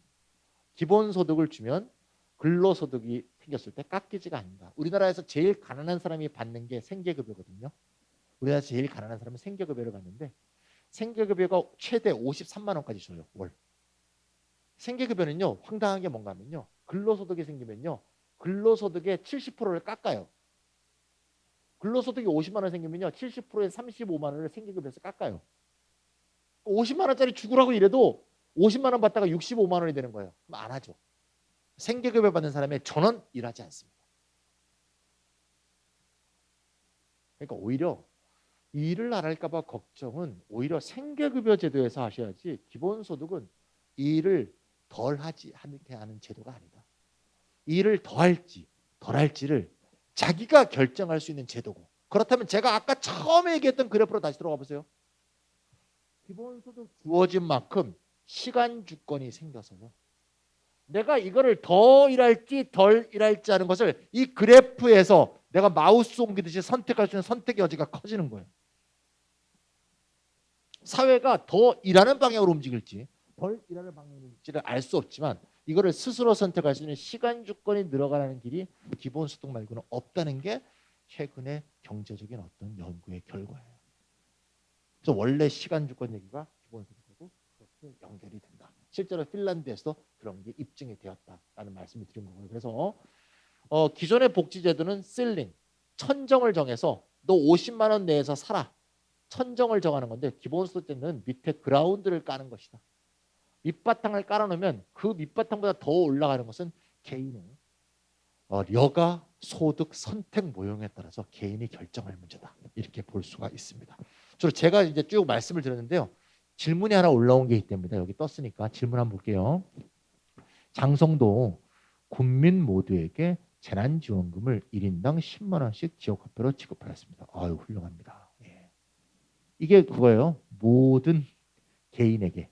기본소득을 주면 근로소득이 생겼을 때 깎이지가 않는다. 우리나라에서 제일 가난한 사람이 받는 게 생계급여거든요. 우리나라에서 제일 가난한 사람은 생계급여를 받는데 생계급여가 최대 53만 원까지 줘요. 월. 생계급여는요. 황당한 게 뭔가 하면요. 근로소득이 생기면요. 근로소득의 70%를 깎아요. 근로소득이 50만 원 생기면요. 70%에 35만 원을 생계급여에서 깎아요. 50만 원짜리 죽으라고 이래도 50만 원 받다가 65만 원이 되는 거예요. 그럼 안 하죠. 생계급여 받는 사람의 전원 일하지 않습니다. 그러니까 오히려 일을 안 할까 봐 걱정은 오히려 생계급여 제도에서 하셔야지 기본소득은 일을 덜 하지 않게 하는 제도가 아니다. 일을 더 할지 덜 할지를 자기가 결정할 수 있는 제도고 그렇다면 제가 아까 처음에 얘기했던 그래프로 다시 들어가 보세요. 기본소득 주어진 만큼 시간 주권이 생겨서요. 내가 이거를 더 일할지 덜 일할지 하는 것을 이 그래프에서 내가 마우스 옮기듯이 선택할 수 있는 선택의 여지가 커지는 거예요. 사회가 더 일하는 방향으로 움직일지 덜 일하는 방향으로 움직일지를 알 수 없지만 이거를 스스로 선택할 수 있는 시간 주권이 늘어가는 길이 기본소득 말고는 없다는 게 최근의 경제적인 어떤 연구의 결과예요. 그래서 원래 시간 주권 얘기가 기본소득하고 그렇게 연결이 된다. 실제로 핀란드에서도 그런 게 입증이 되었다라는 말씀을 드린 거고요. 그래서 기존의 복지제도는 실링, 천정을 정해서 너 50만 원 내에서 살아. 천정을 정하는 건데 기본소득 때는 밑에 그라운드를 까는 것이다. 밑바탕을 깔아놓으면 그 밑바탕보다 더 올라가는 것은 개인의 여가, 소득, 선택 모형에 따라서 개인이 결정할 문제다. 이렇게 볼 수가 있습니다. 주로 제가 이제 쭉 말씀을 드렸는데요. 질문이 하나 올라온 게 있기 때문에 여기 떴으니까 질문 한번 볼게요. 장성도 국민 모두에게 재난지원금을 1인당 10만 원씩 지역화폐로 지급하였습니다. 아유 훌륭합니다. 예. 이게 그거예요. 모든 개인에게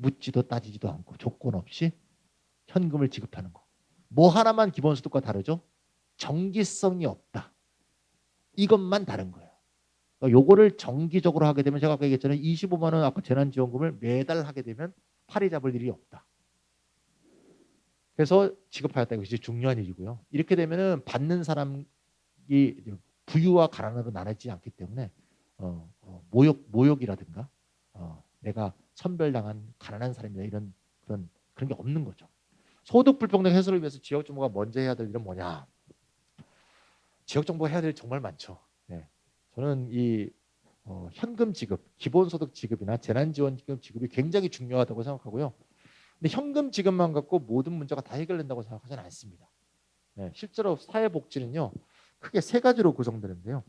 묻지도 따지지도 않고 조건 없이 현금을 지급하는 거. 뭐 하나만 기본소득과 다르죠? 정기성이 없다. 이것만 다른 거예요. 요거를 정기적으로 하게 되면 제가 아까 얘기했잖아요. 25만 원 아까 재난지원금을 매달 하게 되면 팔이 잡을 일이 없다. 그래서 지급하였다. 이것이 중요한 일이고요. 이렇게 되면은 받는 사람이 부유와 가난으로 나눠지지 않기 때문에 모욕이라든가 내가 선별당한 가난한 사람이다 이런 그런 게 없는 거죠. 소득 불평등 해소를 위해서 지역 정부가 먼저 해야 될 일은 뭐냐? 지역 정부가 해야 될 일 정말 많죠. 네. 저는 이 현금 지급, 기본소득 지급이나 재난지원금 지급이 굉장히 중요하다고 생각하고요. 근데 현금 지급만 갖고 모든 문제가 다 해결된다고 생각하지는 않습니다. 네. 실제로 사회복지는요 크게 세 가지로 구성되는데요.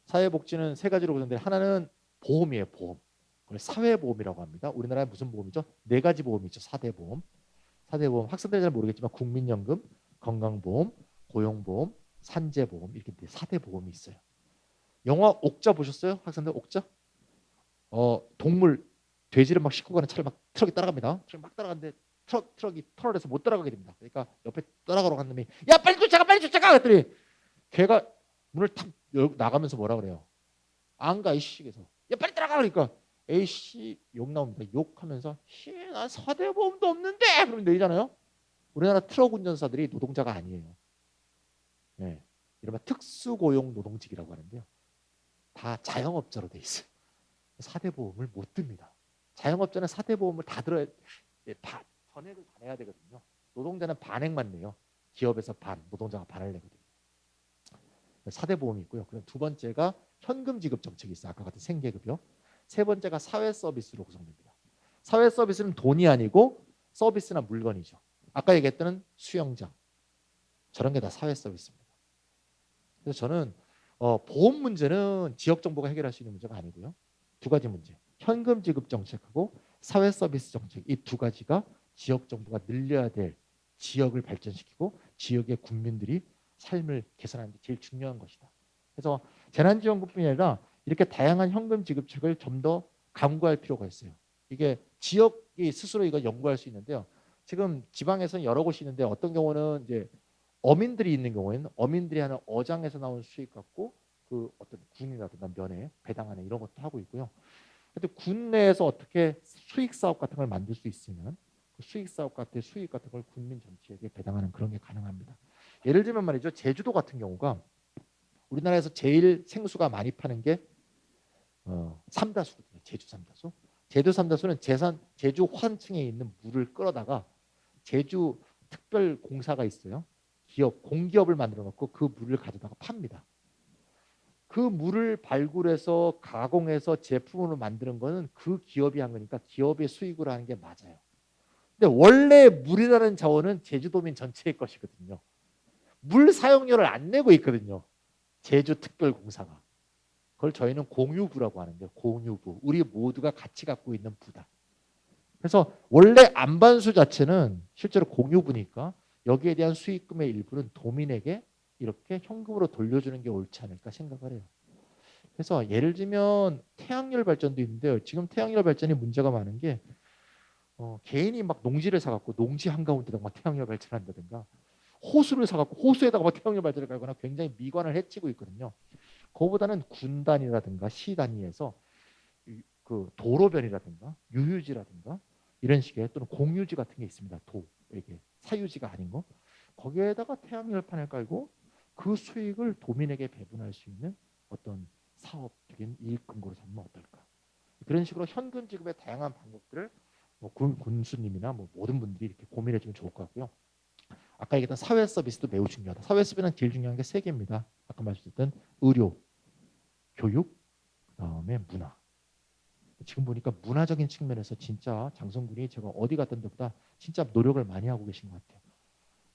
사회복지는 세 가지로 구성되는데 하나는 보험이에요. 보험. 그걸 사회보험이라고 합니다. 우리나라에 무슨 보험이죠? 네 가지 보험이 있죠. 4대 보험. 4대 보험 학생들이 잘 모르겠지만 국민연금, 건강보험, 고용보험, 산재보험 이렇게 4대 보험이 있어요. 영화 옥자 보셨어요? 학생들 옥자? 동물 돼지를 막 싣고 가는 차를 막 트럭이 따라갑니다. 트럭 막 따라가는데 트럭이 터널에서 못 따라가게 됩니다. 그러니까 옆에 따라가러 간 놈이 야 빨리 쫓아가 그랬더니 걔가 문을 탁 나가면서 뭐라 그래요? 안 가 이씨. 그래서 야 빨리 따라가 그러니까 에이씨 욕 나옵니다. 욕하면서 난 사대보험도 없는데 그러면 내리잖아요. 우리나라 트럭 운전사들이 노동자가 아니에요. 네. 이른바 특수고용 노동직이라고 하는데요. 다 자영업자로 돼 있어요. 사대보험을 못 듭니다. 자영업자는 사대보험을 다 들어야 전액을 다 내야 되거든요. 노동자는 반액만 내요. 기업에서 반, 노동자가 반을 내거든요. 사대보험이 있고요. 그럼 두 번째가 현금 지급 정책이 있어요. 아까 같은 생계급여. 세 번째가 사회 서비스로 구성됩니다. 사회 서비스는 돈이 아니고 서비스나 물건이죠. 아까 얘기했던 수영장 저런 게 다 사회 서비스입니다. 그래서 저는 보험 문제는 지역 정부가 해결할 수 있는 문제가 아니고요. 두 가지 문제. 현금 지급 정책하고 사회 서비스 정책 이 두 가지가 지역 정부가 늘려야 될 지역을 발전시키고 지역의 국민들이 삶을 개선하는 게 제일 중요한 것이다. 그래서 재난지원금뿐이 아니라 이렇게 다양한 현금 지급책을 좀 더 강구할 필요가 있어요. 이게 지역이 스스로 이거 연구할 수 있는데요. 지금 지방에서는 여러 곳이 있는데 어떤 경우는 이제 어민들이 있는 경우에는 어민들이 하는 어장에서 나온 수익 갖고 그 어떤 군이라든가 면에 배당하는 이런 것도 하고 있고요. 근데 군 내에서 어떻게 수익 사업 같은 걸 만들 수 있으면 그 수익 사업 같은 수익 같은 걸 국민 전체에게 배당하는 그런 게 가능합니다. 예를 들면 말이죠. 제주도 같은 경우가 우리나라에서 제일 생수가 많이 파는 게 삼다수거든요. 제주 삼다수. 제주 삼다수는 제주 환층에 있는 물을 끌어다가 제주 특별 공사가 있어요. 공기업을 만들어 놓고 그 물을 가져다가 팝니다. 그 물을 발굴해서 가공해서 제품으로 만드는 거는 그 기업이 한 거니까 기업의 수익으로 하는 게 맞아요. 근데 원래 물이라는 자원은 제주도민 전체의 것이거든요. 물 사용료를 안 내고 있거든요. 제주특별공사가. 그걸 저희는 공유부라고 하는데요. 공유부. 우리 모두가 같이 갖고 있는 부다. 그래서 원래 안반수 자체는 실제로 공유부니까 여기에 대한 수익금의 일부는 도민에게 이렇게 현금으로 돌려주는 게 옳지 않을까 생각을 해요. 그래서 예를 들면 태양열 발전도 있는데요. 지금 태양열 발전이 문제가 많은 게 개인이 막 농지를 사갖고 농지 한가운데다가 막 태양열 발전한다든가 호수를 사갖고 호수에다가 막 태양열 발전을 깔거나 굉장히 미관을 해치고 있거든요. 그거보다는 군 단위라든가 시 단위에서 그 도로변이라든가 유유지라든가 이런 식의 또는 공유지 같은 게 있습니다. 이게 사유지가 아닌 거. 거기에다가 태양열판을 깔고 그 수익을 도민에게 배분할 수 있는 어떤 사업적인 이익 근거로 삼으면 어떨까? 그런 식으로 현금 지급의 다양한 방법들을 군수님이나 모든 분들이 이렇게 고민해 주면 좋을 것 같고요. 아까 얘기했던 사회 서비스도 매우 중요하다. 사회 서비스는 제일 중요한 게 세 개입니다. 아까 말씀드렸던 의료, 교육, 그다음에 문화. 지금 보니까 문화적인 측면에서 진짜 장성군이 제가 어디 갔던 데보다 진짜 노력을 많이 하고 계신 것 같아요.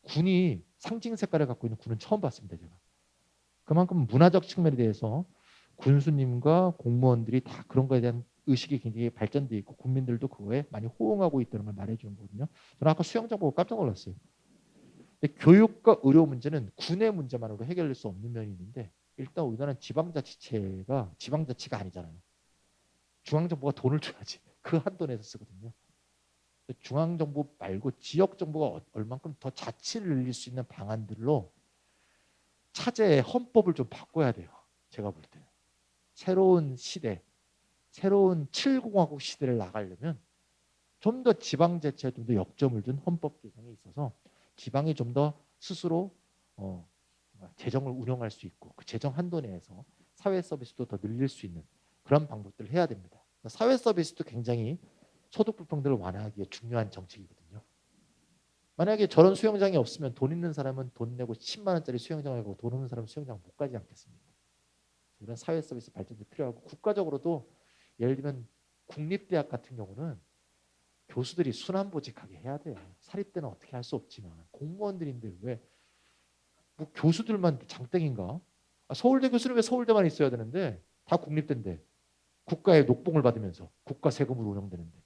군이 상징 색깔을 갖고 있는 군은 처음 봤습니다. 제가. 그만큼 문화적 측면에 대해서 군수님과 공무원들이 다 그런 거에 대한 의식이 굉장히 발전돼 있고 국민들도 그거에 많이 호응하고 있다는 걸 말해주는 거거든요. 저는 아까 수영장 보고 깜짝 놀랐어요. 근데 교육과 의료 문제는 군의 문제만으로 해결될 수 없는 면이 있는데 일단 우리나라는 지방자치가 아니잖아요. 중앙정부가 돈을 줘야지. 그 한도 내에서 쓰거든요. 중앙정부 말고 지역정부가 얼만큼 더 자치를 늘릴 수 있는 방안들로 차제의 헌법을 좀 바꿔야 돼요. 제가 볼 때는. 새로운 시대, 새로운 7공화국 시대를 나가려면 좀 더 지방자치에 좀 더 역점을 둔 헌법 개정에 있어서 지방이 좀 더 스스로 재정을 운영할 수 있고 그 재정 한도 내에서 사회 서비스도 더 늘릴 수 있는 그런 방법들을 해야 됩니다. 사회 서비스도 굉장히 소득 불평등을 완화하기에 중요한 정책이거든요. 만약에 저런 수영장이 없으면 돈 있는 사람은 돈 내고 10만 원짜리 수영장을 가고 돈 없는 사람은 수영장 못 가지 않겠습니까? 이런 사회 서비스 발전도 필요하고 국가적으로도 예를 들면 국립대학 같은 경우는 교수들이 순환보직하게 해야 돼요. 사립대는 어떻게 할 수 없지만 공무원들인데 왜 교수들만 장땡인가? 서울대 교수는 왜 서울대만 있어야 되는데 다 국립대인데 국가의 녹봉을 받으면서 국가 세금으로 운영되는데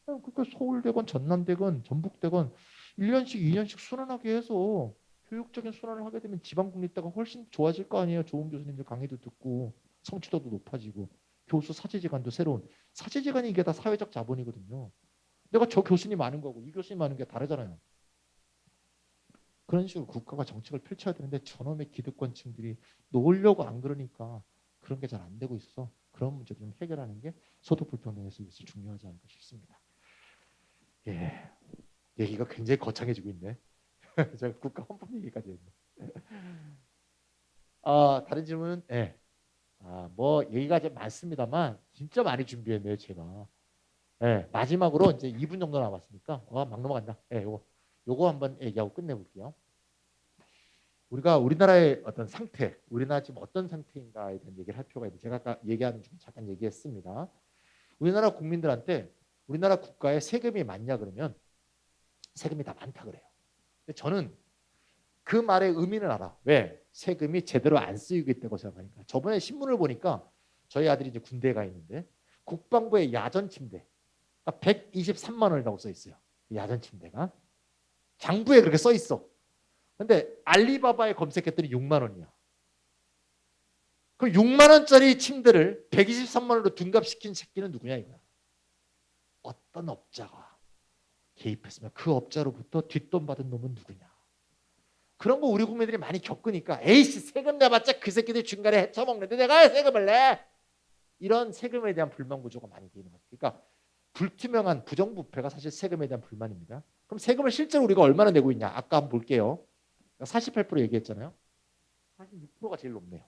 그러니까 서울대건 전남대건 전북대건 1년씩 2년씩 순환하게 해서 교육적인 순환을 하게 되면 지방국립대가 훨씬 좋아질 거 아니에요. 좋은 교수님들 강의도 듣고 성취도도 높아지고 교수 사제지간도 새로운 사제지간이 이게 다 사회적 자본이거든요. 내가 저 교수님 아는 거고 이 교수님 아는 게 다르잖아요. 그런 식으로 국가가 정책을 펼쳐야 되는데 저놈의 기득권층들이 놓으려고 안 그러니까 그런 게 잘 안 되고 있어서 그런 문제를 좀 해결하는 게 소득 불평등에서 위해서 중요하지 않을까 싶습니다. 예, 얘기가 굉장히 거창해지고 있네. 제가 국가 헌법 얘기까지 했네. 다른 질문은 예. 뭐 얘기가 좀 많습니다만 진짜 많이 준비했네요, 제가. 예, 마지막으로 이제 2분 정도 남았으니까 막 넘어간다. 예, 요거 한번 얘기하고 끝내볼게요. 우리가 우리나라의 어떤 상태, 우리나라 지금 어떤 상태인가에 대한 얘기를 할 필요가 있는데 제가 아까 얘기하는 중에 잠깐 얘기했습니다. 우리나라 국민들한테 우리나라 국가에 세금이 많냐 그러면 세금이 다 많다 그래요. 근데 저는 그 말의 의미는 알아. 왜? 세금이 제대로 안 쓰이고 있다고 생각하니까. 저번에 신문을 보니까 저희 아들이 이제 군대에 가 있는데 국방부의 야전 침대 123만 원이라고 써 있어요. 야전 침대가 장부에 그렇게 써 있어. 근데 알리바바에 검색했더니 6만 원이야. 그럼 6만 원짜리 침대를 123만 원으로 둔갑시킨 새끼는 누구냐 이거야. 어떤 업자가 개입했으면 그 업자로부터 뒷돈 받은 놈은 누구냐. 그런 거 우리 국민들이 많이 겪으니까 에이씨 세금 내봤자 그 새끼들 중간에 헤쳐먹는데 내가 세금을 내. 이런 세금에 대한 불만 구조가 많이 되는 거죠. 그러니까 불투명한 부정부패가 사실 세금에 대한 불만입니다. 그럼 세금을 실제로 우리가 얼마나 내고 있냐. 아까 한번 볼게요. 48% 얘기했잖아요. 46%가 제일 높네요.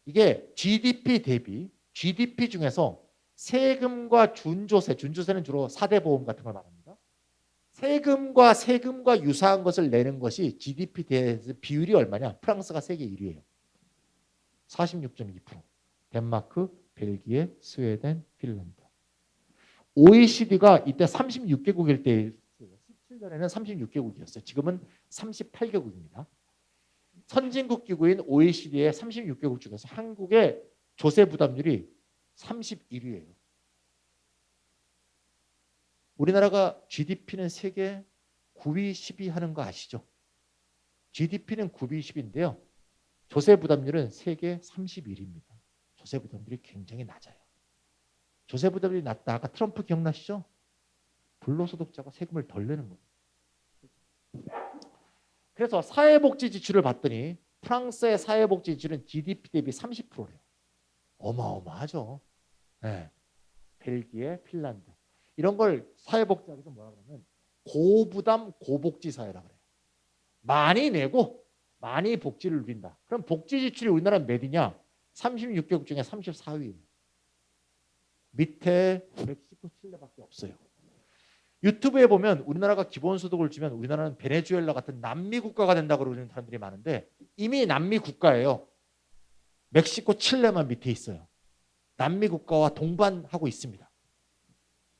이게 GDP 대비 GDP 중에서 세금과 준조세는 주로 4대 보험 같은 걸 말합니다. 세금과 유사한 것을 내는 것이 GDP 대해서 비율이 얼마냐? 프랑스가 세계 1위예요. 46.2%. 덴마크, 벨기에, 스웨덴, 핀란드. OECD가 이때 36개국일 때 17년에는 36개국이었어요. 지금은 38개국입니다. 선진국 기구인 OECD의 36개국 중에서 한국의 조세 부담률이 31위예요. 우리나라가 GDP는 세계 9위, 10위 하는 거 아시죠? GDP는 9위, 10위인데요. 조세 부담률은 세계 31위입니다. 조세 부담률이 굉장히 낮아요. 조세 부담률이 낮다. 아까 트럼프 기억나시죠? 불로소득자가 세금을 덜 내는 거예요. 그래서 사회복지 지출을 봤더니 프랑스의 사회복지 지출은 GDP 대비 30%래요. 어마어마하죠. 네. 벨기에, 핀란드. 이런 걸 사회복지학에서 뭐라 그러면 고부담 고복지 사회라 그래요. 많이 내고 많이 복지를 누린다. 그럼 복지 지출이 우리나라 몇이냐? 36개국 중에 34위예요. 밑에 멕시코, 칠레밖에 없어요. 유튜브에 보면 우리나라가 기본소득을 주면 우리나라는 베네수엘라 같은 남미 국가가 된다고 그러는 사람들이 많은데 이미 남미 국가예요. 멕시코, 칠레만 밑에 있어요. 남미 국가와 동반하고 있습니다.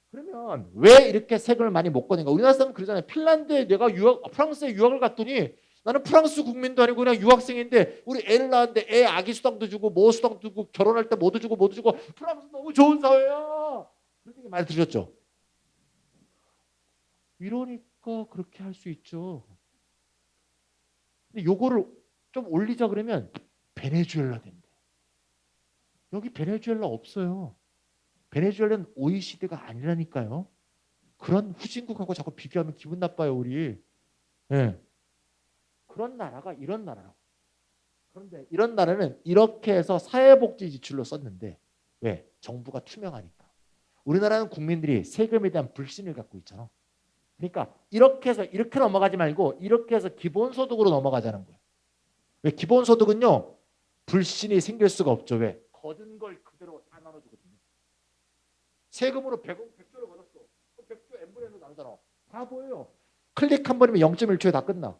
그러면 왜 이렇게 세금을 많이 못 거는가? 우리나라 사람은 그러잖아요. 핀란드에 내가 프랑스에 유학을 갔더니 나는 프랑스 국민도 아니고 그냥 유학생인데 우리 애를 낳았는데 애 아기 수당도 주고 뭐 수당도 주고 결혼할 때 뭐도 주고 프랑스 너무 좋은 사회야. 그런 얘기 많이 들으셨죠? 이러니까 그렇게 할 수 있죠. 근데 요거를 좀 올리자 그러면 베네수엘라 된대. 여기 베네수엘라 없어요. 베네수엘라는 OECD가 아니라니까요. 그런 후진국하고 자꾸 비교하면 기분 나빠요, 우리. 네. 그런 나라가 이런 나라라고. 그런데 이런 나라는 이렇게 해서 사회복지 지출로 썼는데 왜? 정부가 투명하니까. 우리나라는 국민들이 세금에 대한 불신을 갖고 있잖아. 그러니까 이렇게 해서 이렇게 넘어가지 말고 이렇게 해서 기본소득으로 넘어가자는 거예요. 왜? 기본소득은요. 불신이 생길 수가 없죠. 왜? 거둔 걸 그대로 다 나눠주거든요. 세금으로 100조를 걷었어. 100조 n분의 1로 나누잖아. 다 보여요. 클릭 한 번이면 0.1초에 다 끝나.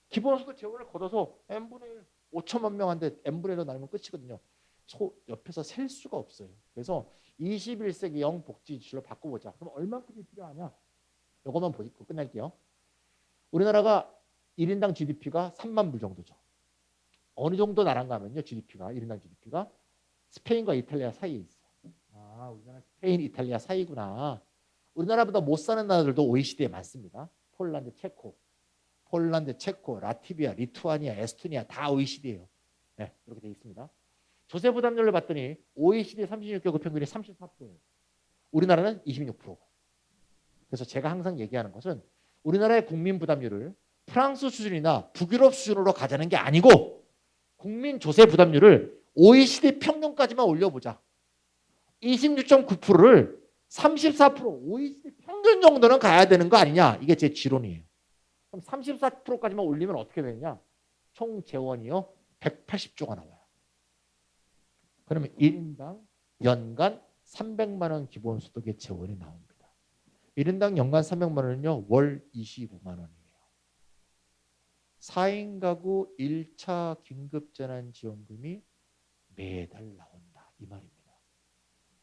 기본소득 재원을 걷어서 n분의 1, 5천만 명한테 n분의 1로 나누면 끝이거든요. 옆에서 셀 수가 없어요. 그래서 21세기형 복지 지출로 바꿔보자. 그럼 얼마큼이 필요하냐? 이것만 보고 끝낼게요. 우리나라가 1인당 GDP가 3만 불 정도죠. 어느 정도 나란가 하면요. GDP가 1인당 GDP가 스페인과 이탈리아 사이에 있어요. 우리나라 스페인, 이탈리아 사이구나. 우리나라보다 못 사는 나라들도 OECD에 많습니다. 폴란드, 체코, 라트비아, 리투아니아, 에스토니아 다 OECD예요. 네, 이렇게 되어 있습니다. 조세 부담률을 봤더니 OECD 36개국 평균이 34%예요. 우리나라는 26%고. 그래서 제가 항상 얘기하는 것은 우리나라의 국민 부담률을 프랑스 수준이나 북유럽 수준으로 가자는 게 아니고 국민 조세 부담률을 OECD 평균까지만 올려보자. 26.9%를 34% OECD 평균 정도는 가야 되는 거 아니냐. 이게 제 지론이에요. 그럼 34%까지만 올리면 어떻게 되느냐. 총 재원이요. 180조가 나와요. 그러면 1인당 연간 300만 원 기본소득의 재원이 나옵니다. 1인당 연간 300만 원은요. 월 25만 원이에요. 4인 가구 1차 긴급재난지원금이 매달 나온다. 이 말입니다.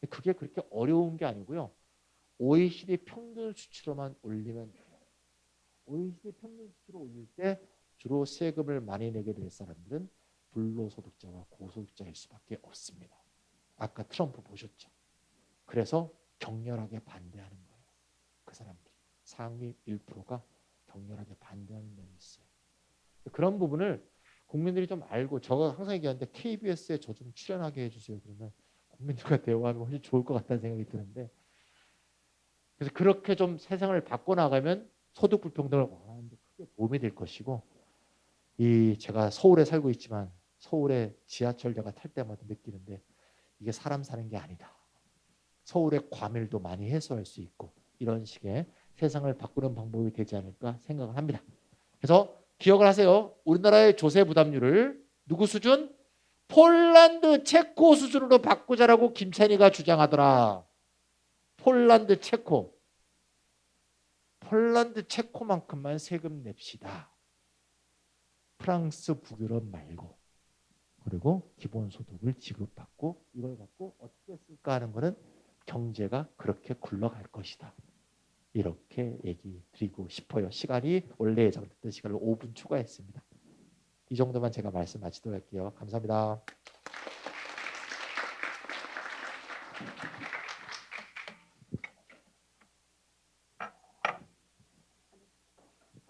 그게 그렇게 어려운 게 아니고요. OECD 평균 수치로만 올리면 돼요. OECD 평균 수치로 올릴 때 주로 세금을 많이 내게 될 사람들은 불로소득자와 고소득자일 수밖에 없습니다. 아까 트럼프 보셨죠? 그래서 격렬하게 반대하는 거예요. 그 사람들이 상위 1%가 격렬하게 반대하는 면이 있어요. 그런 부분을 국민들이 좀 알고, 제가 항상 얘기하는데 KBS에 저 좀 출연하게 해주세요. 그러면 국민들과 대화하면 훨씬 좋을 것 같다는 생각이 드는데, 그래서 그렇게 좀 세상을 바꿔나가면 소득 불평등을 완화하는 데 크게 도움이 될 것이고, 이 제가 서울에 살고 있지만 서울의 지하철 제가 탈 때마다 느끼는데 이게 사람 사는 게 아니다. 서울의 과밀도 많이 해소할 수 있고 이런 식의 세상을 바꾸는 방법이 되지 않을까 생각을 합니다. 그래서 기억을 하세요. 우리나라의 조세 부담률을 누구 수준? 폴란드, 체코 수준으로 바꾸자라고 김찬희가 주장하더라. 폴란드, 체코. 폴란드, 체코만큼만 세금 냅시다. 프랑스, 북유럽 말고. 그리고 기본소득을 지급받고 이걸 갖고 어떻게 쓸까 하는 거는 경제가 그렇게 굴러갈 것이다. 이렇게 얘기 드리고 싶어요. 시간이 원래 예정됐던 시간을 5분 추가했습니다. 이 정도만 제가 말씀 마치도록 할게요. 감사합니다.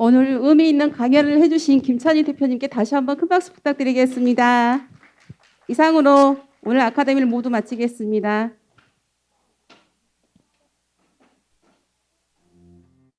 오늘 의미 있는 강연을 해주신 김찬희 대표님께 다시 한번 큰 박수 부탁드리겠습니다. 이상으로 오늘 아카데미를 모두 마치겠습니다.